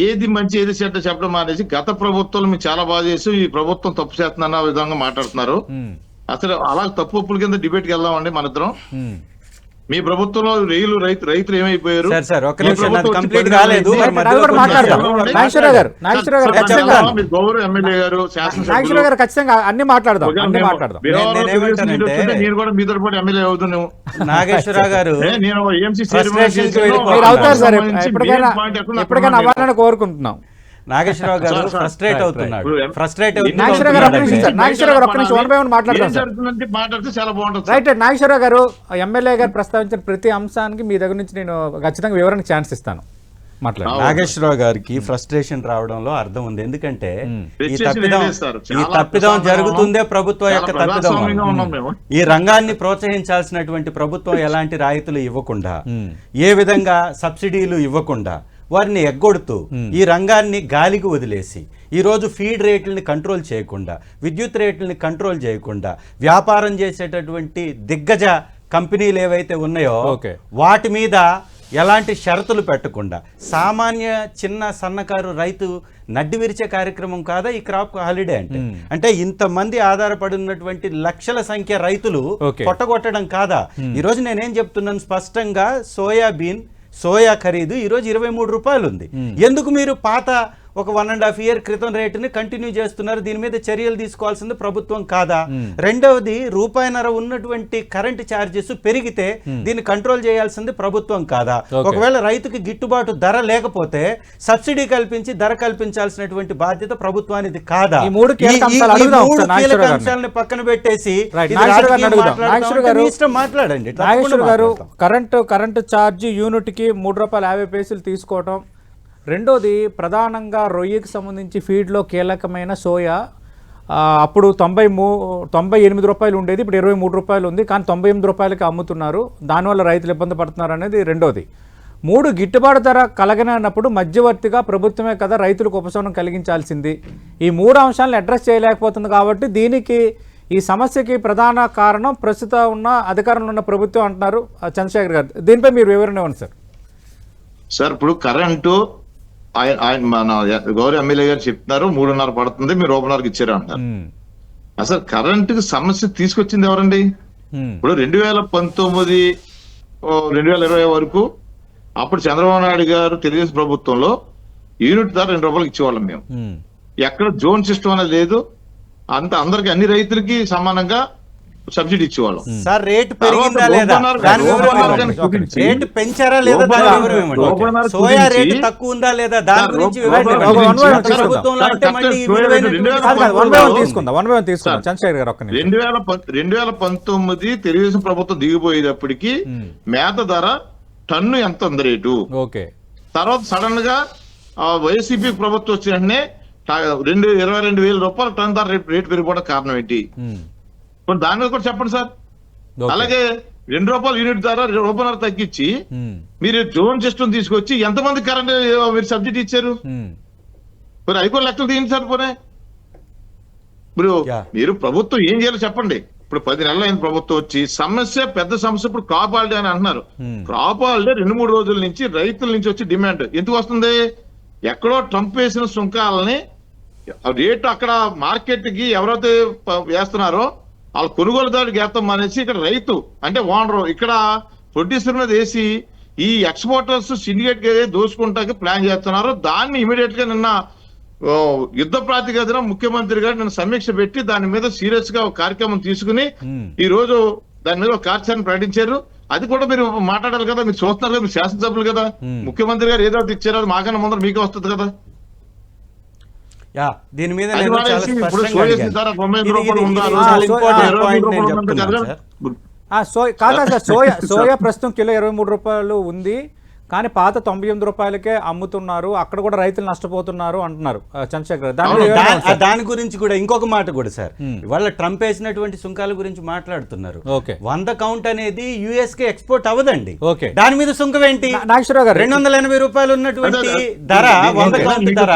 S2: ఏది మంచి ఏది చెడ్డ చెప్పడం మానేసి గత ప్రభుత్వాలు మీరు చాలా బాగా చేసి ఈ ప్రభుత్వం తప్పు చేస్తున్న విధంగా మాట్లాడుతున్నారు. అసలు అలా తప్పు ఒప్పుల కింద డిబేట్ కి వెళ్దామండి మన ఇద్దరం. మీ ప్రభుత్వంలో రైతులు ఏమైపోయారు? గౌరవ ఎమ్మెల్యే గారు,
S1: శాసనసభ్యులు గారు ఖచ్చితంగా అన్ని మాట్లాడదాం.
S2: నేను కూడా మీతో పాటు ఎమ్మెల్యే అవుతున్నాను.
S3: నాగేశ్వరరావు గారు
S2: నేను
S1: అవుతారు సార్, ఎప్పటికైనా అవ్వాలని కోరుకుంటున్నాం.
S3: నాగేశ్వరరావు గారు ఫ్రస్ట్రేట్ అవుతున్నాడు.
S1: నాగేశ్వరరావు గారు ఎమ్మెల్యే గారు ప్రస్తావించిన ప్రతి అంశానికి మీ దగ్గర నుంచి నేను ఖచ్చితంగా వివరణ ఛాన్స్ ఇస్తాను. మాట్లాడండి.
S3: నాగేశ్వరరావు గారికి ఫ్రస్ట్రేషన్ రావడంలో అర్థం ఉంది. ఎందుకంటే ఈ
S2: చాలా
S3: తప్పిదం జరుగుతుందే ప్రభుత్వం యొక్క తప్పిదం.
S2: ప్రజాస్వామ్యంగా ఉన్నాం మేము.
S3: ఈ రంగాన్ని ప్రోత్సహించాల్సినటువంటి ప్రభుత్వం ఎలాంటి రాయితీలు ఇవ్వకుండా, ఏ విధంగా సబ్సిడీలు ఇవ్వకుండా వారిని ఎగ్గొడుతూ ఈ రంగాన్ని గాలికి వదిలేసి ఈరోజు ఫీడ్ రేట్లని కంట్రోల్ చేయకుండా, విద్యుత్ రేట్లని కంట్రోల్ చేయకుండా వ్యాపారం చేసేటటువంటి దిగ్గజ కంపెనీలు ఏవైతే ఉన్నాయో వాటి మీద ఎలాంటి షరతులు పెట్టకుండా సామాన్య చిన్న సన్నకారు రైతు నడ్డి విరిచే కార్యక్రమం కాదా ఈ క్రాప్ హాలిడే అంటే? అంటే ఇంతమంది ఆధారపడి ఉన్నటువంటి లక్షల సంఖ్య రైతులు కొట్టగొట్టడం కాదా? ఈరోజు నేనేం చెప్తున్నాను స్పష్టంగా, సోయా ఖరీదు ఈరోజు 23 రూపాయలు ఉంది. ఎందుకు మీరు పాత ఒక 1.5 year క్రితం రేటుని కంటిన్యూ చేస్తున్నారు? దీని మీద చర్యలు తీసుకోవాల్సింది ప్రభుత్వం కాదా? రెండవది, రూపాయిన్నర ఉన్నటువంటి కరెంటు ఛార్జెస్ పెరిగితే దీన్ని కంట్రోల్ చేయాల్సింది ప్రభుత్వం కాదా? ఒకవేళ రైతుకి గిట్టుబాటు ధర లేకపోతే సబ్సిడీ కల్పించి ధర కల్పించాల్సినటువంటి బాధ్యత ప్రభుత్వానికి కాదా?
S1: ఈ మూడు కీలక
S3: అంశాలను పక్కన పెట్టేసి మాట్లాడండి.
S1: నాగేశ్వర గారు, కరెంటు ఛార్జీ యూనిట్ కి ₹3.50 తీసుకోవటం, రెండోది ప్రధానంగా రొయ్యకి సంబంధించి ఫీడ్లో కీలకమైన సోయా అప్పుడు 98 రూపాయలు ఉండేది, ఇప్పుడు 23 రూపాయలు ఉంది, కానీ 98 రూపాయలకి అమ్ముతున్నారు. దానివల్ల రైతులు ఇబ్బంది పడుతున్నారు అనేది రెండోది. 3 గిట్టుబాటు ధర కలగనప్పుడు మధ్యవర్తిగా ప్రభుత్వమే కదా రైతులకు ఉపశమనం కలిగించాల్సింది. ఈ 3 అంశాలను అడ్రస్ చేయలేకపోతుంది. కాబట్టి దీనికి, ఈ సమస్యకి ప్రధాన కారణం ప్రస్తుతం ఉన్న అధికారంలో ఉన్న ప్రభుత్వం అంటున్నారు చంద్రశేఖర్ గారు. దీనిపై మీరు వివరణ ఇవ్వండి సార్.
S2: సార్, ఇప్పుడు కరెంటు ఆయన మన గౌరవ ఎమ్మెల్యే గారు చెప్తున్నారు 3.5 పడుతుంది, మీరు రూపాయన్నరకు ఇచ్చారు అంటారు. అసలు కరెంటుకి సమస్య తీసుకొచ్చింది ఎవరండి? ఇప్పుడు 2019, 2020 వరకు అప్పుడు చంద్రబాబు నాయుడు గారు తెలుగుదేశం ప్రభుత్వంలో యూనిట్ ధర 2 రూపాయలకి ఇచ్చేవాళ్ళం మేము. ఎక్కడ జోన్ సిస్టమ్ అనేది లేదు, అందరికి అన్ని రైతులకి సమానంగా సబ్సిడీ ఇచ్చేవాళ్ళం.
S3: సార్, రేటు పెరిగిందా లేదా, రేటు పెంచారా లేదా, సోయా రేటు తక్కువ ఉందా లేదా, దాని గురించి
S1: చంద్రశేఖర్ గారు
S2: 2019 తెలుగుదేశం ప్రభుత్వం దిగిపోయేటప్పటికి మేత ధర టన్ను ఎంత ఉంది రేటు. తర్వాత సడన్ గా వైసీపీ ప్రభుత్వం వచ్చిన వెంటనే 22,000 రూపాయల టన్ ధర రేటు పెరిగిపోవడం కారణం ఏంటి? దాని మీద కూడా చెప్పండి సార్. అలాగే ₹2 యూనిట్ ధర ₹1.5 తగ్గించి మీరు జోన్ సిస్టమ్ తీసుకొచ్చి ఎంతమంది కరెంట్ మీరు సబ్సిడీ ఇచ్చారు? మరి అవి కూడా లెక్కలు తీయండి సార్. పోనీ ఇప్పుడు మీరు ప్రభుత్వం ఏం చేయాలో చెప్పండి. ఇప్పుడు 10 నెలలు అయిన ప్రభుత్వం వచ్చి పెద్ద సమస్య ఇప్పుడు క్రాప్ హాలిడే అని అంటున్నారు. క్రాప్ హాలిడే 2-3 రోజుల నుంచి రైతుల నుంచి వచ్చి డిమాండ్ ఎందుకు వస్తుంది? ఎక్కడో ట్రంప్ వేసిన సుంకాలని రేటు అక్కడ మార్కెట్ కి ఎవరైతే వేస్తున్నారో వాళ్ళు కొనుగోలుదారుడికి వేస్తాం అనేసి ఇక్కడ రైతు అంటే ఓనరు ఇక్కడ ప్రొడ్యూసర్ మీద వేసి ఈ ఎక్స్పోర్టర్స్ సిండికేట్ దోచుకుంటానికి ప్లాన్ చేస్తున్నారు. దాన్ని ఇమీడియట్ గా నిన్న యుద్ధ ప్రాతిపదికన ముఖ్యమంత్రి గారు నిన్న సమీక్ష పెట్టి దాని మీద సీరియస్ గా ఒక కార్యక్రమం తీసుకుని ఈ రోజు దాని మీద ఒక కార్యాచరణ ప్రకటించారు. అది కూడా మీరు మాట్లాడాలి కదా, మీరు చూస్తున్నారు కదా, మీరు శాసనసభ్యులు కదా. ముఖ్యమంత్రి గారు ఏదో ఇచ్చారు, అది మాకన్నా ముందర మీకే వస్తుంది కదా.
S3: దీని మీద
S1: సోయా ప్రస్తుతం కిలో 23 రూపాయలు ఉంది, కానీ పాత 98 రూపాయలకే అమ్ముతున్నారు. అక్కడ కూడా రైతులు నష్టపోతున్నారు అంటున్నారు చంద్రశేఖర్.
S3: దాని గురించి కూడా ఇంకొక మాట కూడా సార్, ఇవాళ ట్రంప్ వేసినటువంటి సుంకాల గురించి మాట్లాడుతున్నారు. 100 కౌంట్ అనేది యుఎస్ కి ఎక్స్పోర్ట్ అవ్వదండి. దాని మీద సుంకం ఏంటి?
S1: నాగేశ్వరరావు గారు,
S3: 280 రూపాయలు ఉన్నటువంటి ధర 100 కౌంట్ ధర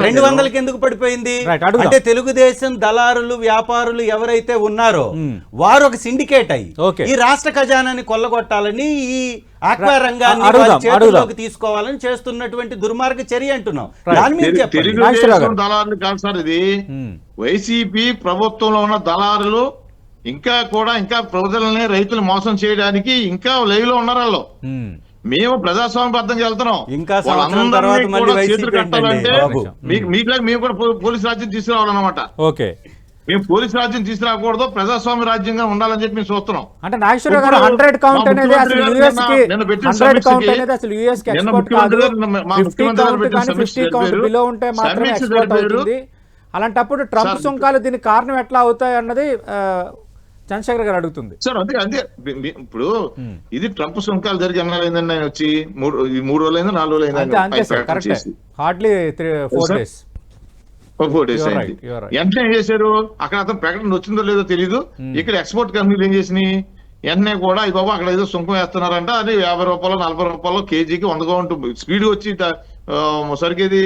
S3: 200కి ఎందుకు పడిపోయింది అంటే తెలుగుదేశం దళారులు వ్యాపారులు ఎవరైతే ఉన్నారో వారు ఒక సిండికేట్ అయ్యి ఈ రాష్ట్ర ఖజానాన్ని కొల్లగొట్టాలని, ఈ ఆక్వా రంగాన్ని చేతుల్లోకి తీసుకోవాలని చేస్తున్నటువంటి దుర్మార్గ చర్య అంటున్నాం. దాని మీద
S2: తెలుగుదేశం దళారులు కాదు సార్, ఇది వైసీపీ ప్రభుత్వంలో ఉన్న దళారులు ఇంకా ప్రజలని రైతులు మోసం చేయడానికి ఇంకా లైవ్ లో ఉన్నారు. వాళ్ళు మేము ప్రజాస్వామ్యబద్ధంగా వెళ్తున్నాం.
S3: ఇంకా
S2: చేతులు కట్టాలంటే మీకులాగా మేము కూడా పోలీసు రాజ్యం తీసుకురావాలన్నమాట. మేము పోలీసు రాజ్యం తీసుకురాకూడదు, ప్రజాస్వామ్య రాజ్యంగా ఉండాలని చెప్పి మేము చూస్తున్నాం.
S1: అంటే నాగేశ్వర గారు 100 కౌంట్ అనేది అసలు యుఎస్ కి 100 కౌంట్ అనేది అసలు యుఎస్ కి ఎక్స్పోర్ట్ కాదు. 50 కౌంట్ కానీ 50 కౌంట్ బిలో ఉంటే మాత్రమే ఎక్స్పోర్ట్ అవుతుంది. అలాంటప్పుడు ట్రంప్ సుంకాలు దీనికి కారణం ఎట్లా అవుతాయి అన్నది చంద్రశేఖర్ గారు అడుగుతుంది.
S2: సార్ అంతే అంతే ఇప్పుడు ఇది ట్రంప్ సుంకాలు జరిగి ఎన్నాళ్ళైందండి ఆయన వచ్చి ఈ 3 రోజులైందా 4 రోజులైందా
S1: అంతే sir, correct. Hardly 4 days.
S2: 4 days
S1: You're
S2: అయింది.
S1: right, you're right.
S2: వెంటనే ఏం చేశారు, అక్కడ అతను ప్రకటన వచ్చిందో లేదో తెలియదు. ఇక్కడ ఎక్స్పోర్ట్ కంపెనీలు ఏం చేసినాయి, వెంటనే కూడా ఈ బాబు అక్కడ ఏదో సుంకం వేస్తున్నారంట, అది 50 రూపాయలు 40 రూపాయలు కేజీకి 100 కౌంట్ స్పీడ్ వచ్చి సరికేది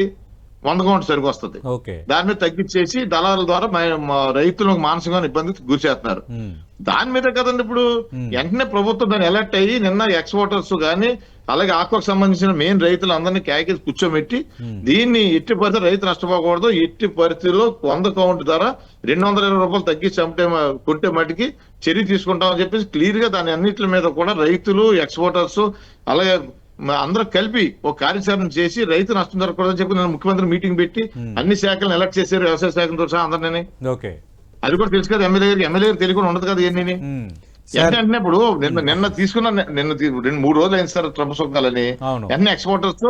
S2: 100 కౌంట్ సరికి వస్తుంది.
S1: ఓకే.
S2: దాని మీద తగ్గించేసి దళారుల ద్వారా రైతులకు మానసికమైన ఇబ్బందికి గురి చేస్తున్నారు. దాని మీద కదండి ఇప్పుడు వెంటనే ప్రభుత్వం దాన్ని అలర్ట్ అయ్యి నిన్న ఎక్స్పోర్టర్స్ గానీ అలాగే ఆకుకు సంబంధించిన మెయిన్ రైతులు అందరినీ క్యాకేజ్ కూర్చోబెట్టి దీన్ని ఎట్టి పరిస్థితి రైతు నష్టపోకూడదు, ఎట్టి పరిస్థితుల్లో 100 కౌంట్ ధర 220 రూపాయలు తగ్గించి కొట్టే మటుకి చర్య తీసుకుంటామని చెప్పేసి క్లియర్ గా దాని అన్నిటి మీద కూడా రైతులు ఎక్స్పోర్టర్స్ అలాగే అందరూ కలిపి ఒక కార్యాచరణ చేసి రైతు నష్టం జరగకూడదని చెప్పి నేను ముఖ్యమంత్రి మీటింగ్ పెట్టి అన్ని శాఖలను ఎలక్ట్ చేశారు, వ్యవసాయ శాఖతో సహా అందరినీ.
S1: ఓకే.
S2: అది కూడా తెలుసు కదా ఎమ్మెల్యే గారికి తెలియకుండా ఉండదు కదా ఇవన్నీ. అంటే ఇప్పుడు నిన్న తీసుకున్న 2-3 రోజులు అయింది సార్ ట్రంప్ సుంకాలని. వెంటనే ఎక్స్పోర్టర్స్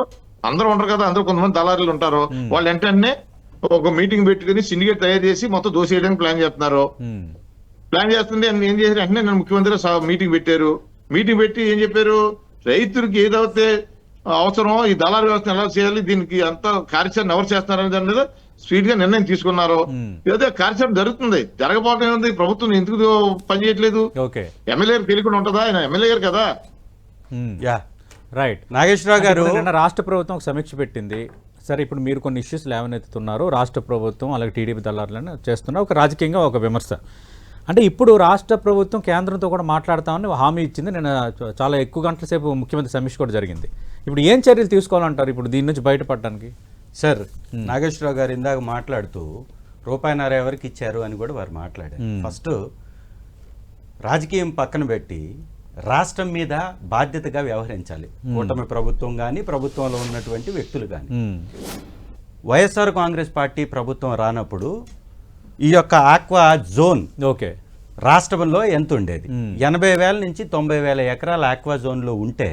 S2: అందరూ ఉంటారు కదా, అందరూ కొంతమంది దళారులు ఉంటారు, వాళ్ళు వెంటనే ఒక మీటింగ్ పెట్టుకుని సిండికేట్ తయారు చేసి మొత్తం దోసేయడానికి ప్లాన్ చేస్తున్నారు. ప్లాన్ చేస్తుంటే ఏం చేశారు, వెంటనే నేను ముఖ్యమంత్రి మీటింగ్ పెట్టారు. మీటింగ్ పెట్టి ఏం చెప్పారు, రైతులకి ఏదైతే అవసరమో ఈ దళారు వ్యవస్థను ఎలా చేయాలి, దీనికి అంతా కార్యాచరణ ఎవరు చేస్తున్నారని దాని మీద స్పీడ్ గా నిర్ణయం తీసుకున్నారు. ఏదో కార్యాచరణ జరుగుతుంది, జరగబోతుంది ఉంది. ప్రభుత్వం ఎందుకు పనిచేయట్లేదు? ఎమ్మెల్యే గారు తెలియకుండా ఉంటుందా? ఆయన ఎమ్మెల్యే గారు కదా.
S1: రైట్.
S3: నాగేశ్వరరావు గారు,
S1: నిన్న రాష్ట్ర ప్రభుత్వం ఒక సమీక్ష పెట్టింది. సరే, ఇప్పుడు మీరు కొన్ని ఇష్యూస్ లేవనెత్తుతున్నారు, రాష్ట్ర ప్రభుత్వం అలాగే టీడీపీ దళారులను చేస్తున్నారు, ఒక రాజకీయంగా ఒక విమర్శ. అంటే ఇప్పుడు రాష్ట్ర ప్రభుత్వం కేంద్రంతో కూడా మాట్లాడతామని హామీ ఇచ్చింది. నేను చాలా ఎక్కువ గంటల సేపు ముఖ్యమంత్రి సమీక్ష కూడా జరిగింది. ఇప్పుడు ఏం చర్యలు తీసుకోవాలంటారు ఇప్పుడు దీని నుంచి బయటపడడానికి?
S3: సార్, నాగేశ్వరరావు గారు ఇందాక మాట్లాడుతూ రూపాయిన్నర ఎవరికి ఇచ్చారు అని కూడా వారు మాట్లాడారు. ఫస్ట్ రాజకీయం పక్కన పెట్టి రాష్ట్రం మీద బాధ్యతగా వ్యవహరించాలి కూటమి ప్రభుత్వం కానీ ప్రభుత్వంలో ఉన్నటువంటి వ్యక్తులు కానీ. వైఎస్ఆర్ కాంగ్రెస్ పార్టీ ప్రభుత్వం రానప్పుడు ఈ యొక్క ఆక్వా జోన్ రాష్ట్రంలో ఎంత ఉండేది? 80,000 నుంచి 90,000 ఎకరాల ఆక్వా జోన్లో ఉంటే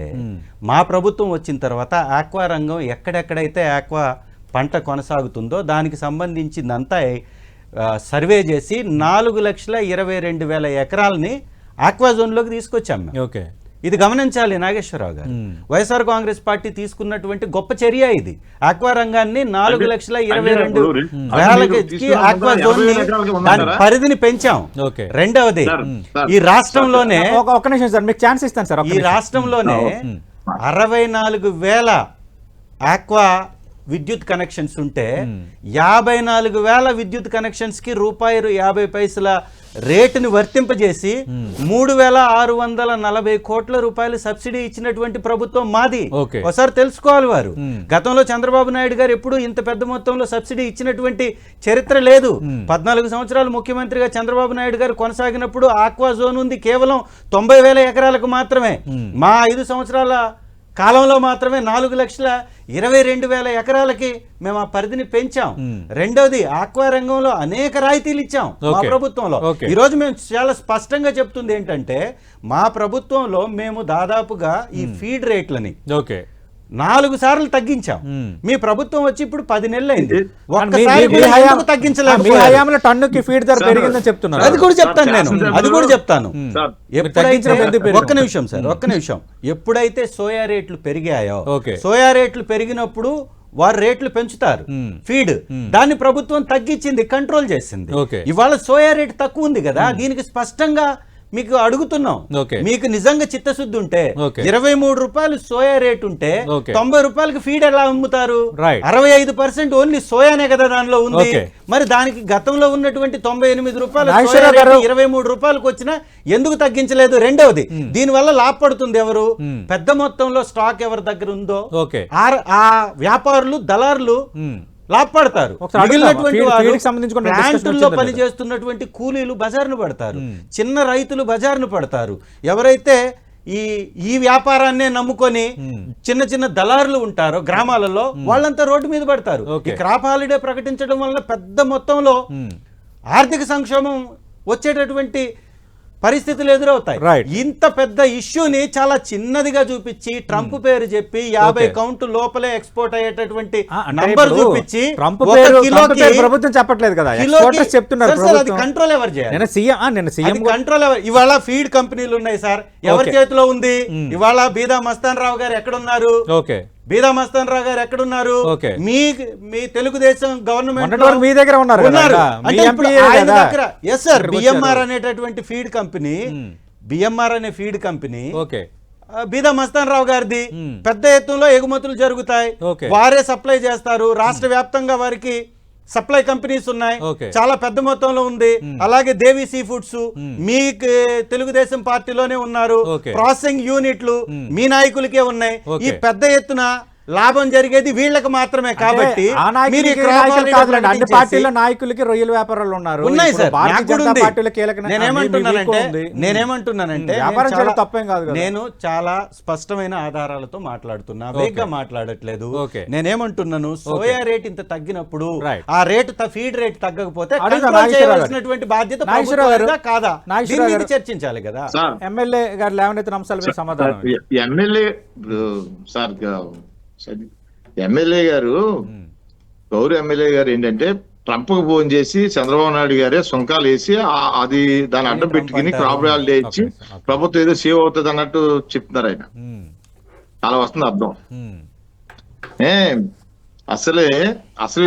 S3: మా ప్రభుత్వం వచ్చిన తర్వాత ఆక్వా రంగం ఎక్కడెక్కడైతే ఆక్వా పంట కొనసాగుతుందో దానికి సంబంధించిందంతా సర్వే చేసి 4,22,000 ఎకరాలని ఆక్వా జోన్లోకి తీసుకొచ్చాం. ఇది గమనించాలి నాగేశ్వరరావు గారు. వైఎస్ఆర్ కాంగ్రెస్ పార్టీ తీసుకున్నటువంటి గొప్ప చర్య ఇది. ఆక్వా రంగాన్ని 4,22,000 ఆక్వా జోన్ దాని పరిధిని పెంచాం. రెండవది, ఈ రాష్ట్రంలోనే
S1: ఒక్క నిమిషం సార్, మీకు ఛాన్స్ ఇస్తాను సార్.
S3: ఈ రాష్ట్రంలోనే 64,000 ఆక్వా విద్యుత్ కనెక్షన్స్ ఉంటే 54,000 విద్యుత్ కనెక్షన్స్ కి ₹1.50 రేటుని వర్తింపజేసి 3,640 కోట్ల రూపాయలు సబ్సిడీ ఇచ్చినటువంటి ప్రభుత్వం మాది. ఒకసారి తెలుసుకోవాలి వారు. గతంలో చంద్రబాబు నాయుడు గారు ఎప్పుడు ఇంత పెద్ద మొత్తంలో సబ్సిడీ ఇచ్చినటువంటి చరిత్ర లేదు. 14 సంవత్సరాలు ముఖ్యమంత్రిగా చంద్రబాబు నాయుడు గారు కొనసాగినప్పుడు ఆక్వా జోన్ ఉంది కేవలం 90,000 ఎకరాలకు మాత్రమే. మా 5 సంవత్సరాల కాలంలో మాత్రమే 4,22,000 ఎకరాలకి మేము ఆ పరిధిని పెంచాం. రెండవది, ఆక్వా రంగంలో అనేక రాయితీలు ఇచ్చాం మా ప్రభుత్వంలో. ఈ రోజు మేము చాలా స్పష్టంగా చెప్తుంది ఏంటంటే, మా ప్రభుత్వంలో మేము దాదాపుగా ఈ ఫీడ్ రేట్లని 4 సార్లు తగ్గించాం. మీ ప్రభుత్వం వచ్చి ఇప్పుడు 10 నెలలు అయింది,
S1: తగ్గించలేదు. టన్నుకి ఫీడ్ ధర పెరిగిందని చెప్తున్నారు.
S3: అది కూడా చెప్తాను నేను, అది కూడా చెప్తాను. ఒక్క నిమిషం సార్, ఒక్క నిమిషం. ఎప్పుడైతే సోయా రేట్లు పెరిగాయో, సోయా రేట్లు పెరిగినప్పుడు వారు రేట్లు పెంచుతారు ఫీడ్, దాన్ని ప్రభుత్వం తగ్గించింది, కంట్రోల్ చేసింది. ఇవాళ సోయా రేట్ తక్కువ ఉంది కదా, దీనికి స్పష్టంగా మీకు అడుగుతున్నాం. మీకు నిజంగా చిత్తశుద్ధి ఉంటే 23 రూపాయలు సోయా రేట్ ఉంటే 90 రూపాయలకి ఫీడ్ ఎలా అమ్ముతారు? 65% ఓన్లీ సోయానే కదా దానిలో ఉంది. మరి దానికి గతంలో ఉన్నటువంటి 98 రూపాయలు 23 రూపాయలకు వచ్చినా ఎందుకు తగ్గించలేదు? రెండవది, దీనివల్ల లాభపడుతుంది ఎవరు? పెద్ద మొత్తంలో స్టాక్ ఎవరి దగ్గర ఉందో ఆ వ్యాపారులు, దళారులు లాభపడతారు. ప్లాంటుల్లో పనిచేస్తున్నటువంటి కూలీలు బజార్ను పడతారు, చిన్న రైతులు బజార్ను పడతారు. ఎవరైతే ఈ వ్యాపారాన్నే నమ్ముకొని చిన్న చిన్న దళారులు ఉంటారో గ్రామాలలో, వాళ్ళంతా రోడ్డు మీద పడతారు. ఈ క్రాప్ హాలిడే ప్రకటించడం వల్ల పెద్ద మొత్తంలో ఆర్థిక సంక్షోభం వచ్చేటటువంటి పరిస్థితులు ఎదురవుతాయి.
S1: Right.
S3: ఇంత పెద్ద ఇష్యూని చాలా చిన్నదిగా చూపించి ట్రంప్ పేరు చెప్పి 50 కౌంట్ లోపలే ఎక్స్పోర్ట్ అయ్యేటటువంటి నంబర్ చూపించి
S1: ట్రంప్
S3: ఒక
S1: పేరు
S3: కిలోకి
S1: ప్రభుత్వం చెప్పట్లేదు కదా,
S3: కిలోకి-
S1: ఎక్స్పోర్టర్స్ చెప్తున్నారు
S3: సార్, సార్, అది
S1: ప్రభుత్వం.
S3: కంట్రోల్ ఎవరు చేయాలి?
S1: నిన్న సీఎం
S3: కంట్రోల్ ఇవాళ ఫీడ్ కంపెనీలు ఉన్నాయి సార్, ఎవరి
S1: Okay.
S3: చేతిలో ఉంది? ఇవాళ బీదా మస్తాన్ రావు గారు ఎక్కడున్నారు?
S1: ఓకే,
S3: బీదా మస్తాన్ రావు గారు ఎక్కడున్నారు?
S1: Okay.
S3: మీ తెలుగుదేశం గవర్నమెంట్
S1: మొన్నటి వరకు మీ దగ్గర ఉన్నారు కదా,
S3: ఉన్నారు.
S1: మీ
S3: అంటే ఇప్పుడు
S1: ఎంపీ
S3: ఆయన
S1: కదా.
S3: దగ్గర ఎస్ సార్,
S1: ఇక్కడికి
S3: బిఎంఆర్
S1: వచ్చారు.
S3: అనేటటువంటి ఫీడ్ కంపెనీ, బిఎంఆర్ అనే ఫీడ్ కంపెనీ
S1: ఓకే,
S3: బీదా మస్తాన్ రావు గారిది. పెద్ద ఎత్తులో ఎగుమతులు జరుగుతాయి,
S1: Okay.
S3: వారే సప్లై చేస్తారు. రాష్ట్ర వ్యాప్తంగా వారికి సప్లై కంపెనీస్ ఉన్నాయి,
S1: Okay.
S3: చాలా పెద్ద మొత్తంలో ఉంది. అలాగే దేవి సీ ఫుడ్స్ మీ తెలుగుదేశం పార్టీలోనే ఉన్నారు.
S1: Okay.
S3: ప్రాసెసింగ్ యూనిట్లు మీ నాయకులకే ఉన్నాయి. ఈ
S1: Okay.
S3: పెద్ద ఎత్తున లాభం జరిగేది వీళ్ళకి మాత్రమే. కాబట్టి
S1: ఆ
S3: మీరు
S1: నాయకులకి
S3: ఈ crop
S1: నాయకులు
S3: holiday
S1: కాదులేండి, అన్ని
S3: ప్రకటించేసి-
S1: పార్టీల నాయకులకి రొయ్యల వ్యాపారాలు ఉన్నారు.
S3: ఉన్నాయి
S1: ఇప్పుడు
S3: సార్,
S1: భారతీయ
S3: నాకు కూడా
S1: జనతా
S3: ఉంది.
S1: పార్టీలో కీలక
S3: నేనేమంటున్నానంటే
S1: వ్యాపారం
S3: నేను
S1: చేయడం
S3: చాలా-
S1: తప్పేం కాదు కదా.
S3: నేను చాలా స్పష్టమైన ఆధారాలతో మాట్లాడుతున్నా, వేగ్గా మాట్లాడట్లేదు.
S1: Okay.
S3: నేనేమంటున్నాను, సోయా రేట్ ఇంత తగ్గినప్పుడు
S1: Right.
S3: ఆ రేటు ఫీడ్ రేట్ తగ్గకపోతే
S1: అడుగుదా
S3: కంట్రోల్
S1: నాగేశ్వరరావు గారు.
S3: చేయవలసినటువంటి బాధ్యత
S1: నాగేశ్వరరావు గారు.
S3: ప్రభుత్వానిదా కాదా?
S1: నాగేశ్వరరావు
S3: దీని మీద
S1: గారు.
S3: చర్చించాలి కదా.
S2: సార్
S1: ఎమ్మెల్యే గారు లేవనెత్తిన అంశాల మీద సమాధానం
S2: ఎమ్మెల్యే సార్ ఎమ్మెల్యే గారు గౌరవ ఎమ్మెల్యే గారు ఏంటంటే ట్రంప్ కు ఫోన్ చేసి చంద్రబాబు నాయుడు గారే సుంకాలు వేసి అది దాన్ని అడ్డం పెట్టుకుని క్రాప్ హాలిడే ఇచ్చి ప్రభుత్వం ఏదో సేవ్ అవుతుంది అన్నట్టు చెప్తున్నారు ఆయన. అలా వస్తుంది అర్థం. అసలు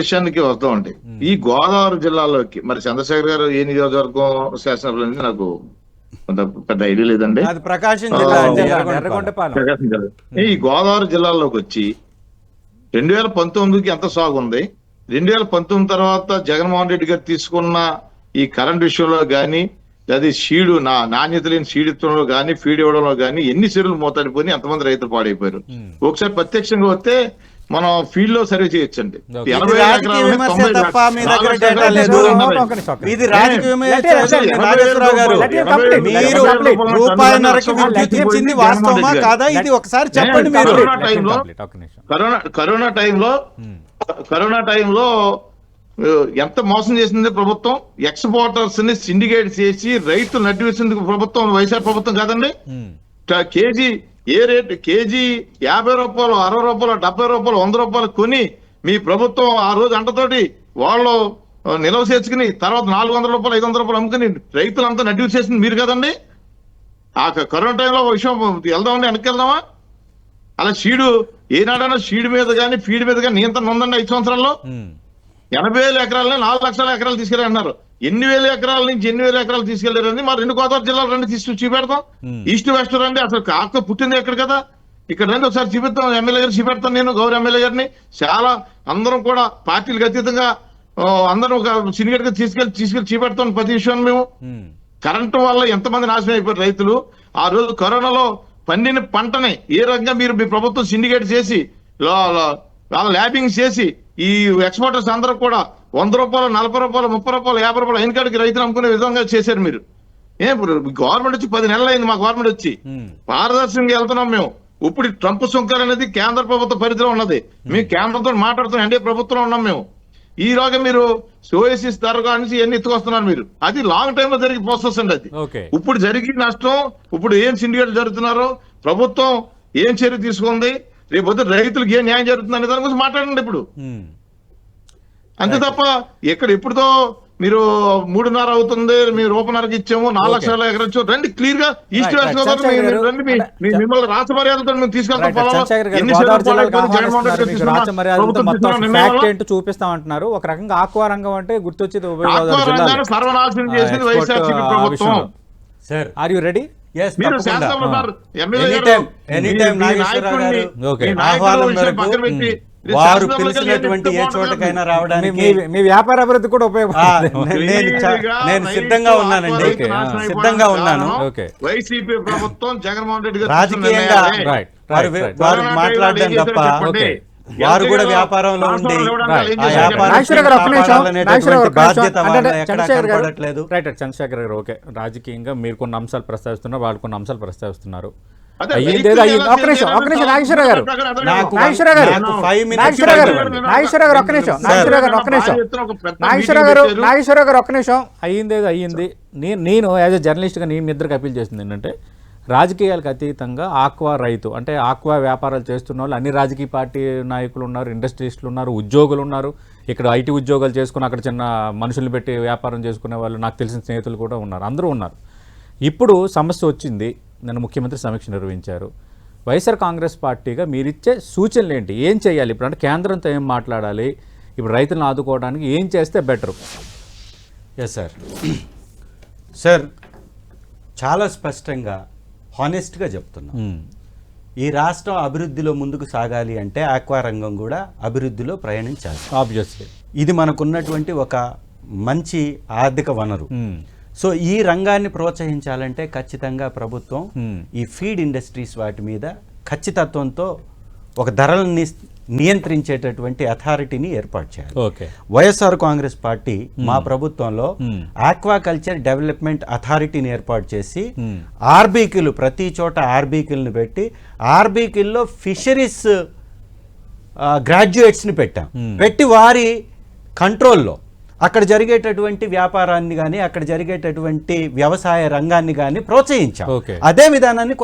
S2: విషయానికి వస్తామండి. ఈ గోదావరి జిల్లాలోకి మరి చంద్రశేఖర్ గారు ఏ నియోజకవర్గం శాసనసభ్యులు నాకు కొంత పెద్ద ఐడియా లేదండి.
S3: అది ప్రకాశం జిల్లా అండి,
S1: ఎర్రగొండపాలెం.
S2: ప్రకాశం జిల్లా. ఈ గోదావరి జిల్లాలోకి వచ్చి 2019కి ఎంత సాగు ఉంది, 2019 తర్వాత జగన్మోహన్ రెడ్డి గారు తీసుకున్న ఈ కరెంట్ విషయంలో గానీ, అది సీడు నాణ్యత లేని సీడ్ ఇవ్వడంలో గానీ, ఫీడ్ ఇవ్వడంలో గానీ ఎన్ని చెరువులు మోతాడిపోయి ఎంతమంది రైతులు పాడైపోయారు. ఒకసారి ప్రత్యక్షంగా వస్తే మనం ఫీల్డ్ లో సర్వే చేయొచ్చండి.
S1: Okay.
S2: 80
S3: ఇది రాజకీయ
S2: ఎకరాలని
S3: విమర్శ
S2: 90
S3: తప్ప మీ దగ్గర
S2: నాలుగు
S3: డేటా
S2: ఎకరాలు
S3: లేదు.
S2: ఉన్నారు.
S3: ఇది రాజకీయ విమర్శ
S1: Let it
S3: చేయండి,
S1: complete.
S3: నాగేశ్వరరావు గారు.
S1: Let it complete.
S3: మీరు
S1: Let it complete.
S3: రూపాయన్నరకి
S1: Let it
S3: విద్యుత్ ఇచ్చింది
S2: complete.
S3: వాస్తవమా కాదా? ఇది ఒకసారి చెప్పండి మీరు.
S2: కరోనా టైంలో కరోనా టైంలో ఎంత మోసం చేసింది ప్రభుత్వం? ఎక్స్పోర్టర్స్ ని సిండికేట్ చేసి రైతులు నడివేసింది ప్రభుత్వం, వైఎస్ఆర్ ప్రభుత్వం కాదండి. కేజీ ఏ రేటు? కేజీ 50 రూపాయలు, 60 రూపాయలు, 70 రూపాయలు, 100 రూపాయలు కొని మీ ప్రభుత్వం ఆ రోజు అంటతోటి వాళ్ళు నిల్వ చేసుకుని తర్వాత 400 రూపాయలు, 500 రూపాయలు అమ్ముకుని రైతులంతా నడివి చేసింది మీరు కదండి. ఆ కరోనా టైంలో విషయం వెళ్దామండి, వెనక్కి వెళ్దామా? అలా సీడు ఏనాడైనా సీడ్ మీద కానీ ఫీడ్ మీద కానీ నియంత్రణ ఉందండి 5 సంవత్సరాల్లో? 80,000 ఎకరాలని 4 లక్షల ఎకరాలు తీసుకెళ్ళారు. ఎన్ని వేల ఎకరాల నుంచి ఎన్ని వేల ఎకరాలు తీసుకెళ్లారండి? మరి 2 గోదావరి జిల్లాలు రండి, తీసుకొచ్చి చూపెడతాం. ఈస్ట్ వెస్ట్ రండి, అసలు కాక పుట్టింది ఎక్కడ కదా, ఇక్కడ రండి ఒకసారి చూపిస్తాం. ఎమ్మెల్యే గారు చూపెడతాను, నేను గౌరవ ఎమ్మెల్యే గారిని. చాలా అందరం కూడా పార్టీలకు అతీతంగా అందరం ఒక సినిగేట్ గా తీసుకెళ్లి చూపెడతాం ప్రతి విషయాన్ని. మేము కరెంటు వల్ల ఎంతమంది నాశనం అయిపోయారు రైతులు. ఆ రోజు కరోనాలో పండిన పంటని ఏ రకంగా మీరు మీ ప్రభుత్వం సిండికేట్ చేసి వాళ్ళ ల్యాబింగ్ చేసి ఈ ఎక్స్పోర్టర్స్ అందరూ కూడా 100 రూపాయలు, 40 రూపాయలు, 30 రూపాయలు, 50 రూపాయలు అయిన కాడికి రైతులు అమ్ముకునే విధంగా చేశారు మీరు. గవర్నమెంట్ వచ్చి 10 నెలలు అయింది, మా గవర్నమెంట్ వచ్చి పారదర్శకంగా వెళ్తున్నాం మేము. ఇప్పుడు ట్రంప్ సుంకాలు అనేది కేంద్ర ప్రభుత్వ పరిధిలో ఉన్నది. మేము కేంద్రంతో మాట్లాడుతున్నాం, ఎన్డీఏ ప్రభుత్వంలో ఉన్నాం మేము. ఈ రోజు మీరు ఓఎస్ఎస్ ధరగా అనేసి ఎన్ని ఎత్తుకొస్తున్నారు మీరు. అది లాంగ్ టైమ్ లో జరిగే ప్రాసెస్ అండి అది. ఇప్పుడు జరిగి నష్టం, ఇప్పుడు ఏం సిండికేట్ జరుగుతున్నారో, ప్రభుత్వం ఏం చర్య తీసుకుంది, రేపు రైతులకు ఏం న్యాయం జరుగుతుంది అనే దాని గురించి మాట్లాడండి ఇప్పుడు. అంతే తప్ప ఎక్కడ ఎప్పుడుతో మీరు 3.5 అవుతుంది, మీరు రూపన్నరకి ఇచ్చాము, 4 లక్షల ఎకరం రండి, క్లియర్ గా ఈస్ట్ వెస్ట్ గోదావరి రండి, మిమ్మల్ని రాష్ట్ర మర్యాదతో మేము తీసుకెళ్తాం.
S1: చూపిస్తామంటున్నారు. ఒక రకంగా ఆక్వా రంగం అంటే గుర్తొచ్చేది ఉభయ గోదావరి జిల్లా
S2: సర్వనాశనం చేసింది వైఎస్ఆర్సీపీ ప్రభుత్వం.
S3: Sir,
S1: are you ready?
S2: మీరు శాసనసభలో సార్
S3: ఆహ్వానం మేరకు వారు పిలిచినటువంటి ఏ చోటకైనా రావడానికి
S1: మీ వ్యాపార అభివృద్ధి కూడా ఉపయోగపడుతుంది.
S3: నేను సిద్ధంగా ఉన్నానండి, సిద్ధంగా ఉన్నాను.
S2: వైసీపీ ప్రభుత్వం జగన్మోహన్ రెడ్డి గారు
S3: రాజకీయంగా వారు మాట్లాడడం తప్ప వారు కూడా వ్యాపారంలో ఉండి బాధ్యత
S1: చంద్రశేఖర్ గారు ఓకే, రాజకీయంగా మీరు కొన్ని అంశాలు ప్రస్తావిస్తున్నారు, వాళ్ళు కొన్ని అంశాలు ప్రస్తావిస్తున్నారు.
S2: అదే
S1: అయ్యింది ఏదో
S2: రైతులు
S1: అయ్యింది.
S2: ఎలా
S1: ఒక్క నిమిషం నాగేశ్వరరావు గారు
S3: నాకు
S1: నాగేశ్వరరావు గారు
S3: నాకు 5 minutes
S1: నాగేశ్వరరావు గారు
S3: ఇవ్వండి.
S1: నాగేశ్వరరావు గారు ఒక్క నిమిషం నాగేశ్వరరావు గారు ఒక్క నిమిషం నాగేశ్వరరావు గారు ఒక్క నిమిషం అయ్యింది ఏదో అయ్యింది. నేను యాజ్ ఎ జర్నలిస్ట్గా మీ ఇద్దరికి అప్పీల్ చేస్తుంది ఏంటంటే రాజకీయాలకు అతీతంగా ఆక్వా రైతు అంటే ఆక్వా వ్యాపారాలు చేస్తున్న వాళ్ళు అన్ని రాజకీయ పార్టీ నాయకులు ఉన్నారు, ఇండస్ట్రీస్టులు ఉన్నారు, ఉద్యోగులు ఉన్నారు. ఇక్కడ ఐటీ ఉద్యోగాలు చేసుకుని అక్కడ చిన్న మనుషులు పెట్టి వ్యాపారం చేసుకునే వాళ్ళు నాకు తెలిసిన స్నేహితులు కూడా ఉన్నారు, అందరూ ఉన్నారు. ఇప్పుడు సమస్య వచ్చింది, నన్ను ముఖ్యమంత్రి సమీక్ష నిర్వహించారు. వైఎస్ఆర్ కాంగ్రెస్ పార్టీగా మీరిచ్చే సూచనలు ఏంటి, ఏం చేయాలి ఇప్పుడు? అంటే కేంద్రంతో ఏం మాట్లాడాలి, ఇప్పుడు రైతులను ఆదుకోవడానికి ఏం చేస్తే బెటరు?
S3: Yes sir. సార్ చాలా స్పష్టంగా హానెస్ట్గా చెప్తున్నాం, ఈ రాష్ట్రం అభివృద్ధిలో ముందుకు సాగాలి అంటే ఆక్వా రంగం కూడా అభివృద్ధిలో ప్రయాణించాలి.
S1: ఆబ్వియస్లీ
S3: ఇది మనకున్నటువంటి ఒక మంచి ఆర్థిక వనరు. సో ఈ రంగాన్ని ప్రోత్సహించాలంటే ఖచ్చితంగా ప్రభుత్వం ఈ ఫీడ్ ఇండస్ట్రీస్ వాటి మీద ఖచ్చితత్వంతో ఒక ధరలను నియంత్రించేటటువంటి అథారిటీని ఏర్పాటు చేయాలి.
S1: ఓకే.
S3: వైఎస్ఆర్ కాంగ్రెస్ పార్టీ మా ప్రభుత్వంలో ఆక్వాకల్చర్ డెవలప్మెంట్ అథారిటీని ఏర్పాటు చేసి ఆర్బీకిలు ప్రతి చోట ఆర్బీకిల్ని పెట్టి ఆర్బీకిల్లో ఫిషరీస్ గ్రాడ్యుయేట్స్ని పెట్టి వారి కంట్రోల్లో అక్కడ జరిగేటటువంటి వ్యాపారాన్ని కానీ అక్కడ జరిగేటటువంటి వ్యవసాయ రంగాన్ని కానీ ప్రోత్సహించాం. అదే విధానాన్ని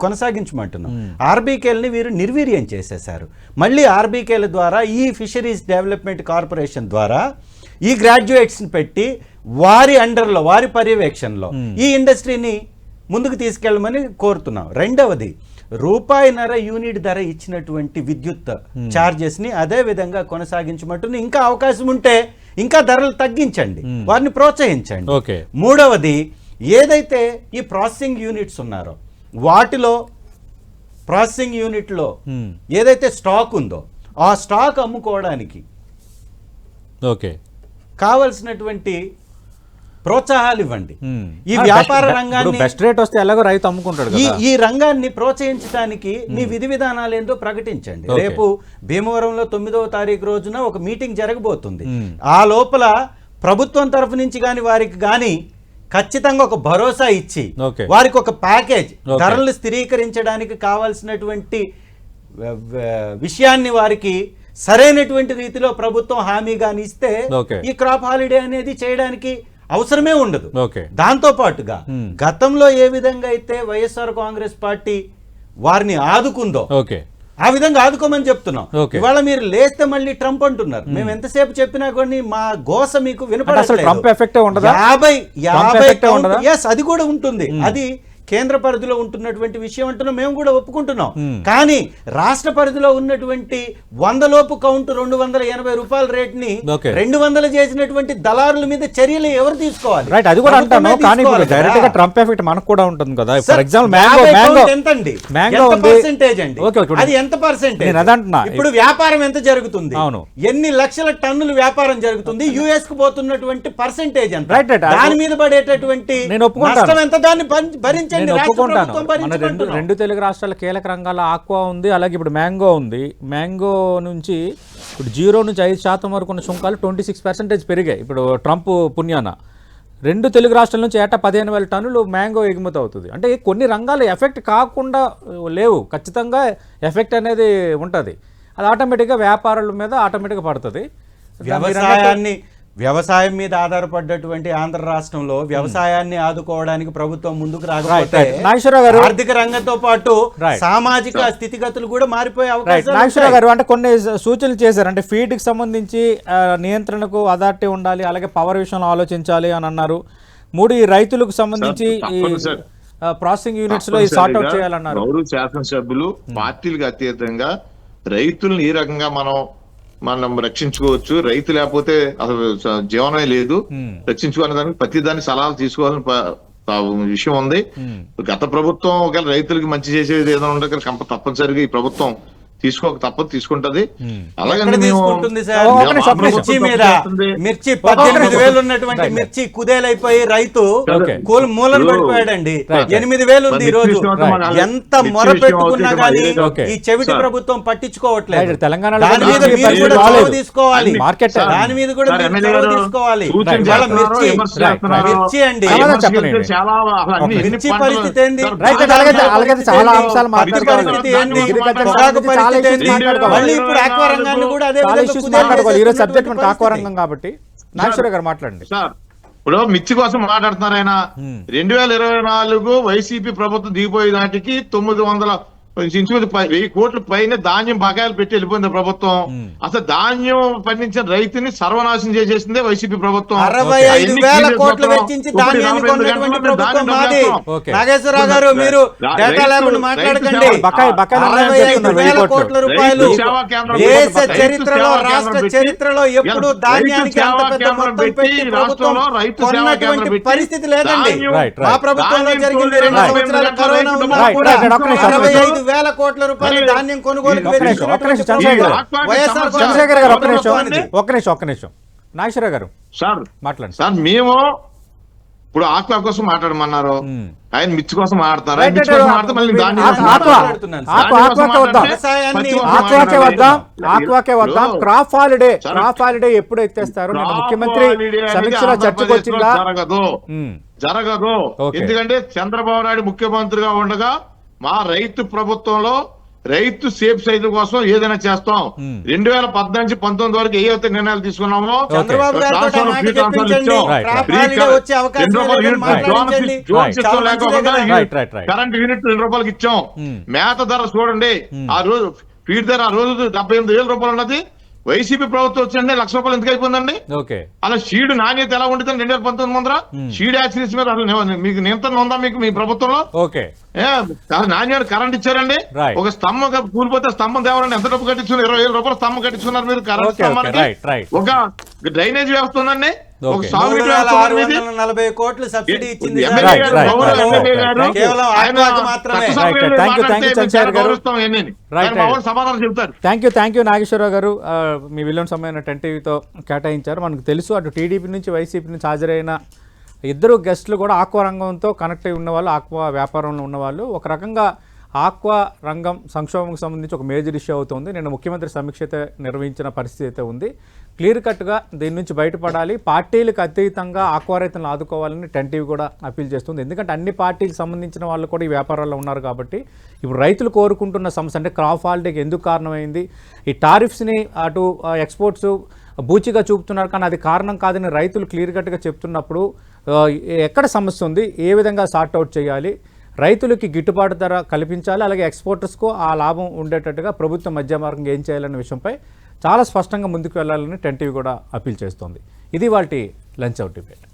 S3: కొనసాగించమంటున్నాం. ఆర్బీకేల్ని వీరు నిర్వీర్యం చేసేశారు. మళ్ళీ ఆర్బీకేల ద్వారా ఈ ఫిషరీస్ డెవలప్మెంట్ కార్పొరేషన్ ద్వారా ఈ గ్రాడ్యుయేట్స్ని పెట్టి వారి అండర్లో వారి పర్యవేక్షణలో ఈ ఇండస్ట్రీని ముందుకు తీసుకెళ్ళమని కోరుతున్నాం. రెండవది, ₹1.5 యూనిట్ ధర ఇచ్చినటువంటి విద్యుత్ ఛార్జెస్ ని అదే విధంగా కొనసాగించమంటుంది. ఇంకా అవకాశం ఉంటే ఇంకా ధరలు తగ్గించండి, వారిని ప్రోత్సహించండి. మూడవది, ఏదైతే ఈ ప్రాసెసింగ్ యూనిట్స్ ఉన్నారో వాటిలో ప్రాసెసింగ్ యూనిట్లో ఏదైతే స్టాక్ ఉందో ఆ స్టాక్ అమ్ముకోవడానికి కావలసినటువంటి ప్రోత్సాహాలు ఇవ్వండి. ఈ వ్యాపార రంగాన్ని
S1: బెస్ట్ రేట్ వస్తే ఎలాగో రైతు అమ్ముకుంటాడు.
S3: ఈ రంగాన్ని ప్రోత్సహించడానికి మీ విధి విధానాలు ఏందో ప్రకటించండి. రేపు భీమవరంలో 9వ తారీఖు రోజున ఒక మీటింగ్ జరగబోతుంది. ఆ లోపల ప్రభుత్వం తరఫు నుంచి వారికి కానీ ఖచ్చితంగా ఒక భరోసా ఇచ్చి వారికి ఒక ప్యాకేజ్ ధరలు స్థిరీకరించడానికి కావాల్సినటువంటి విషయాన్ని వారికి సరైనటువంటి రీతిలో ప్రభుత్వం హామీగాని ఇస్తే ఈ క్రాప్ హాలిడే అనేది చేయడానికి అవసరమే ఉండదు. దాంతో పాటుగా గతంలో ఏ విధంగా అయితే వైఎస్ఆర్ కాంగ్రెస్ పార్టీ వారిని ఆదుకుందో ఆ విధంగా ఆదుకోమని చెప్తున్నాం. ఇవాళ మీరు లేస్తే మళ్ళీ ట్రంప్ అంటున్నారు. మేము ఎంతసేపు చెప్పినా కొన్ని మా గోస మీకు వినపడట్లేదు. అది కూడా ఉంటుంది. అది కేంద్ర పరిధిలో ఉంటున్నటువంటి విషయం అంటున్నాం, మేము కూడా ఒప్పుకుంటున్నాం. కానీ రాష్ట్ర పరిధిలో ఉన్నటువంటి 100 లోపు కౌంట్ ₹280 రేట్ ని 200 చేసినటువంటి దళారుల మీద చర్యలు ఎవరు తీసుకోవాలి?
S1: అది కూడా అంటాను. కానీ డైరెక్ట్ గా ట్రంప్ ఎఫెక్ట్ మనకు కూడా ఉంటుంది కదా. ఫర్ ఎగ్జాంపుల్
S3: ఎంతండి, పర్సెంటేజ్ అండి, అది ఎంత పర్సెంటేజ్? ఇప్పుడు వ్యాపారం ఎంత జరుగుతుంది, ఎన్ని లక్షల టన్నులు వ్యాపారం జరుగుతుంది, యుఎస్ కు పోతున్నటువంటి పర్సెంటేజ్ ఎంత, దాని మీద పడేటటువంటి నష్టం ఎంత, దాన్ని భరించ
S1: నేను ఒప్పుకుంటాను. మన రెండు తెలుగు రాష్ట్రాల కీలక రంగాల ఆక్వా ఉంది, అలాగే ఇప్పుడు మ్యాంగో ఉంది. మ్యాంగో నుంచి ఇప్పుడు 0 నుంచి 5% వరకు ఉన్న సుంకాలు 26% పెరిగాయి ఇప్పుడు ట్రంప్ పుణ్యాన. రెండు తెలుగు రాష్ట్రాల నుంచి ఏటా 15,000 టన్నులు మ్యాంగో ఎగుమతి అవుతుంది. అంటే కొన్ని రంగాలు ఎఫెక్ట్ కాకుండా లేవు, ఖచ్చితంగా ఎఫెక్ట్ అనేది ఉంటుంది. అది ఆటోమేటిక్గా వ్యాపారుల మీద ఆటోమేటిక్గా పడుతుంది.
S3: వ్యవసాయం మీద ఆధారపడ్డటువంటి ఆంధ్ర రాష్ట్రంలో వ్యవసాయాన్ని ఆదుకోవడానికి ప్రభుత్వం ముందుకు రాకపోతే ఆర్థిక రంగంతో పాటు సామాజిక స్థితిగతులు కూడా మారిపోయే అవకాశం.
S1: నాగేశ్వరరావు గారు అంటే కొన్ని సూచనలు చేశారు. అంటే ఫీడ్ కి సంబంధించి నియంత్రణకు అథారిటీ ఉండాలి, అలాగే పవర్ విషయంలో ఆలోచించాలి అని అన్నారు. ఈ రైతులకు సంబంధించి ఈ ప్రాసెసింగ్ యూనిట్స్ లో సార్ట్ అవుట్ చేయాలన్నారు.
S2: గౌరవ శాసనసభ్యులు పార్టీలకు అతీతంగా రైతులను ఈ రకంగా మనం రక్షించుకోవచ్చు. రైతు లేకపోతే అసలు జీవనమే లేదు. రక్షించుకునే దానికి ప్రతి దాన్ని సలహాలు తీసుకోవాల్సిన విషయం ఉంది. గత ప్రభుత్వం ఒకవేళ రైతులకి మంచి చేసేది ఏదైనా ఉండే తప్పనిసరిగా ఈ ప్రభుత్వం తీసుకోక తప్పదు, తీసుకుంటది.
S3: ఎక్కడ
S2: అలాగని మేము
S3: తీసుకుంటుంది సార్?
S1: ఒక నిమిషం,
S3: మిర్చి మీద మిర్చి 18,000 ఉన్నటువంటి మిర్చి కుదేలైపోయి రైతు
S1: Okay.
S3: మూలను పడిపోయాడండి. 8,000 ఉంది ఈ రోజు. ఎంత మొర పెట్టుకున్నా కానీ
S1: Okay.
S3: ఈ చెవిటి ప్రభుత్వం పట్టించుకోవట్లేదు.
S1: Right. తెలంగాణలో
S3: దాని మీద
S1: మిర్చి
S3: మీరు కూడా
S1: రాలేదు.
S3: చొరవ తీసుకోవాలి.
S1: మార్కెట్
S3: దాని మీద కూడా మీరు చొరవ తీసుకోవాలి. ఇవాళ మిర్చి అండి,
S2: చాలా
S3: మిర్చి పరిస్థితి ఏంది?
S1: అలాగే చాలా అంశాలు
S3: మిర్చి పరిస్థితి ఏంది?
S1: మాట్లాడుకోవాలి.
S3: పొగాకు పరిస్థితి ఏంది?
S1: మాట్లాడుకోవాలి.
S3: మళ్ళీ ఇప్పుడు ఆక్వా రంగాన్ని కూడా అదే
S1: చాలా
S3: విధంగా
S1: issues
S3: కుదేలు
S1: మాట్లాడుకోవాలి. ఈరోజు సబ్జెక్ట్
S3: చేసేటువంటి
S1: మనకు ఆక్వా
S3: పరిస్థితి.
S1: రంగం కాబట్టి నాగేశ్వర గారు మాట్లాడండి.
S2: సార్ ఇప్పుడు మిర్చి కోసం మాట్లాడుతున్నారు ఆయన. 2024 వైసీపీ ప్రభుత్వం దిగిపోయే నాటికి 900 ఇంచుమించు 1000 కోట్ల పైన ధాన్యం బకాయిలు పెట్టి వెళ్ళిపోయింది ప్రభుత్వం. అసలు ధాన్యం పండించిన రైతుని సర్వనాశనం చేసేసిందే వైసీపీ ప్రభుత్వం.
S3: 65,000 కోట్లు వెచ్చించి ధాన్యాన్ని కొన్నటువంటి ప్రభుత్వం మాది. నాగేశ్వరరావు గారు మీరు డేటా లేకుండా మాట్లాడకండి.
S1: బకాయిలు
S3: 65,000 కోట్ల రూపాయలు దేశ చరిత్రలో, రాష్ట్ర చరిత్రలో ఎప్పుడు ధాన్యానికి అంత పెద్ద మొత్తం పెట్టి ప్రభుత్వం కొన్నటువంటి పరిస్థితి లేదండి. మా ప్రభుత్వంలో జరిగింది 2 సంవత్సరాల కరోనా ఉన్నా కూడా 65,000 కోట్ల రూపాయలు ధాన్యం కొనుగోలు
S1: చంద్రశేఖర్ గారు ఒక్క నిమిషం నాగేశ్వర గారు
S2: సార్
S1: మాట్లాడండి.
S2: సార్ మేము ఇప్పుడు ఆక్వా కోసం మాట్లాడమన్నారు, ఆయన మిర్చి కోసం మాట్లాడతారు.
S1: ఆక్వాకే వద్దాం. క్రాప్ హాలిడే ఎప్పుడు ఎత్తేస్తారు? ముఖ్యమంత్రి సమీక్షలో చర్చకు వచ్చిందా?
S2: జరగదు. ఎందుకంటే చంద్రబాబు నాయుడు ముఖ్యమంత్రిగా ఉండగా మా రైతు ప్రభుత్వంలో రైతు సేఫ్ సైజు కోసం ఏదైనా చేస్తాం. 2014-19 వరకు ఏవైతే నిర్ణయాలు తీసుకున్నామో
S3: చంద్రబాబు
S2: కరెంట్ యూనిట్ 2 రూపాయలకి ఇచ్చాం. మేత ధర చూడండి, ఆ రోజు ఫీడ్ ధర ఆ రోజు 78,000 రూపాయలు ఉన్నది. వైసీపీ ప్రభుత్వం వచ్చిందంటే 1,00,000 రూపాయలు ఎందుకు అయిపోయిందండి? అలా షీడ్ నాణ్యత ఎలా ఉంటుంది 2019 ముందర? షీడ్ యాక్సిడెంట్స్ మీద అసలు మీకు నియంత్రణ ఉందా మీకు మీ ప్రభుత్వంలో? నాణ్యత కరెంట్ ఇచ్చారండి. ఒక స్తంభం కూలిపోతే స్తంభం తేవాలంటే ఎంత డబ్బు కట్టించున్నారు? 20,000 రూపాయలు స్తంభం కట్టించున్నారు మీరు కరెంట్ స్తంభానికి. ఒక డ్రైనేజ్ వ్యవస్థ ఉందండి, ఒక సాగునీటి
S3: 40 కోట్లు సబ్సిడీ ఇచ్చింది.
S2: సమాధానం చెప్తారు.
S1: థ్యాంక్ యూ నాగేశ్వరరావు గారు. మీ విలువైన సమయాన్ని 10 టీవీతో కేటాయించారు. మనకు తెలుసు అటు టీడీపీ నుంచి వైసీపీ నుంచి హాజరైన ఇద్దరు గెస్టులు కూడా ఆక్వా రంగంతో కనెక్ట్ అయి ఉన్నవాళ్ళు, ఆక్వా వ్యాపారంలో ఉన్నవాళ్ళు. ఒక రకంగా ఆక్వా రంగం సంక్షోభంకి సంబంధించి ఒక మేజర్ ఇష్యూ అవుతుంది. నేను ముఖ్యమంత్రి సమీక్ష అయితే నిర్వహించిన పరిస్థితి అయితే ఉంది. క్లియర్ కట్గా దీని నుంచి బయటపడాలి, పార్టీలకు అతీతంగా ఆక్వా రైతులను ఆదుకోవాలని 10 టీవీ కూడా అప్పీల్ చేస్తుంది. ఎందుకంటే అన్ని పార్టీలకు సంబంధించిన వాళ్ళు కూడా ఈ వ్యాపారాల్లో ఉన్నారు కాబట్టి ఇప్పుడు రైతులు కోరుకుంటున్న సమస్య అంటే క్రాప్ హాలిడేకి ఎందుకు కారణమైంది, ఈ టారిఫ్స్ని అటు ఎక్స్పోర్ట్స్ బూచిగా చూపుతున్నారు కానీ అది కారణం కాదని రైతులు క్లియర్ కట్గా చెప్తున్నప్పుడు ఎక్కడ సమస్య ఉంది, ఏ విధంగా సార్ట్అవుట్ చేయాలి, రైతులకి గిట్టుబాటు ధర కల్పించాలి, అలాగే ఎక్స్పోర్టర్స్కు ఆ లాభం ఉండేటట్టుగా ప్రభుత్వం మధ్య మార్గంగా ఏం చేయాలనే విషయంపై చాలా స్పష్టంగా ముందుకు వెళ్ళాలని 10 టీవీ కూడా అప్పీల్ చేస్తోంది. ఇది వాటి లంచ్ అవుట్ డిబేట్.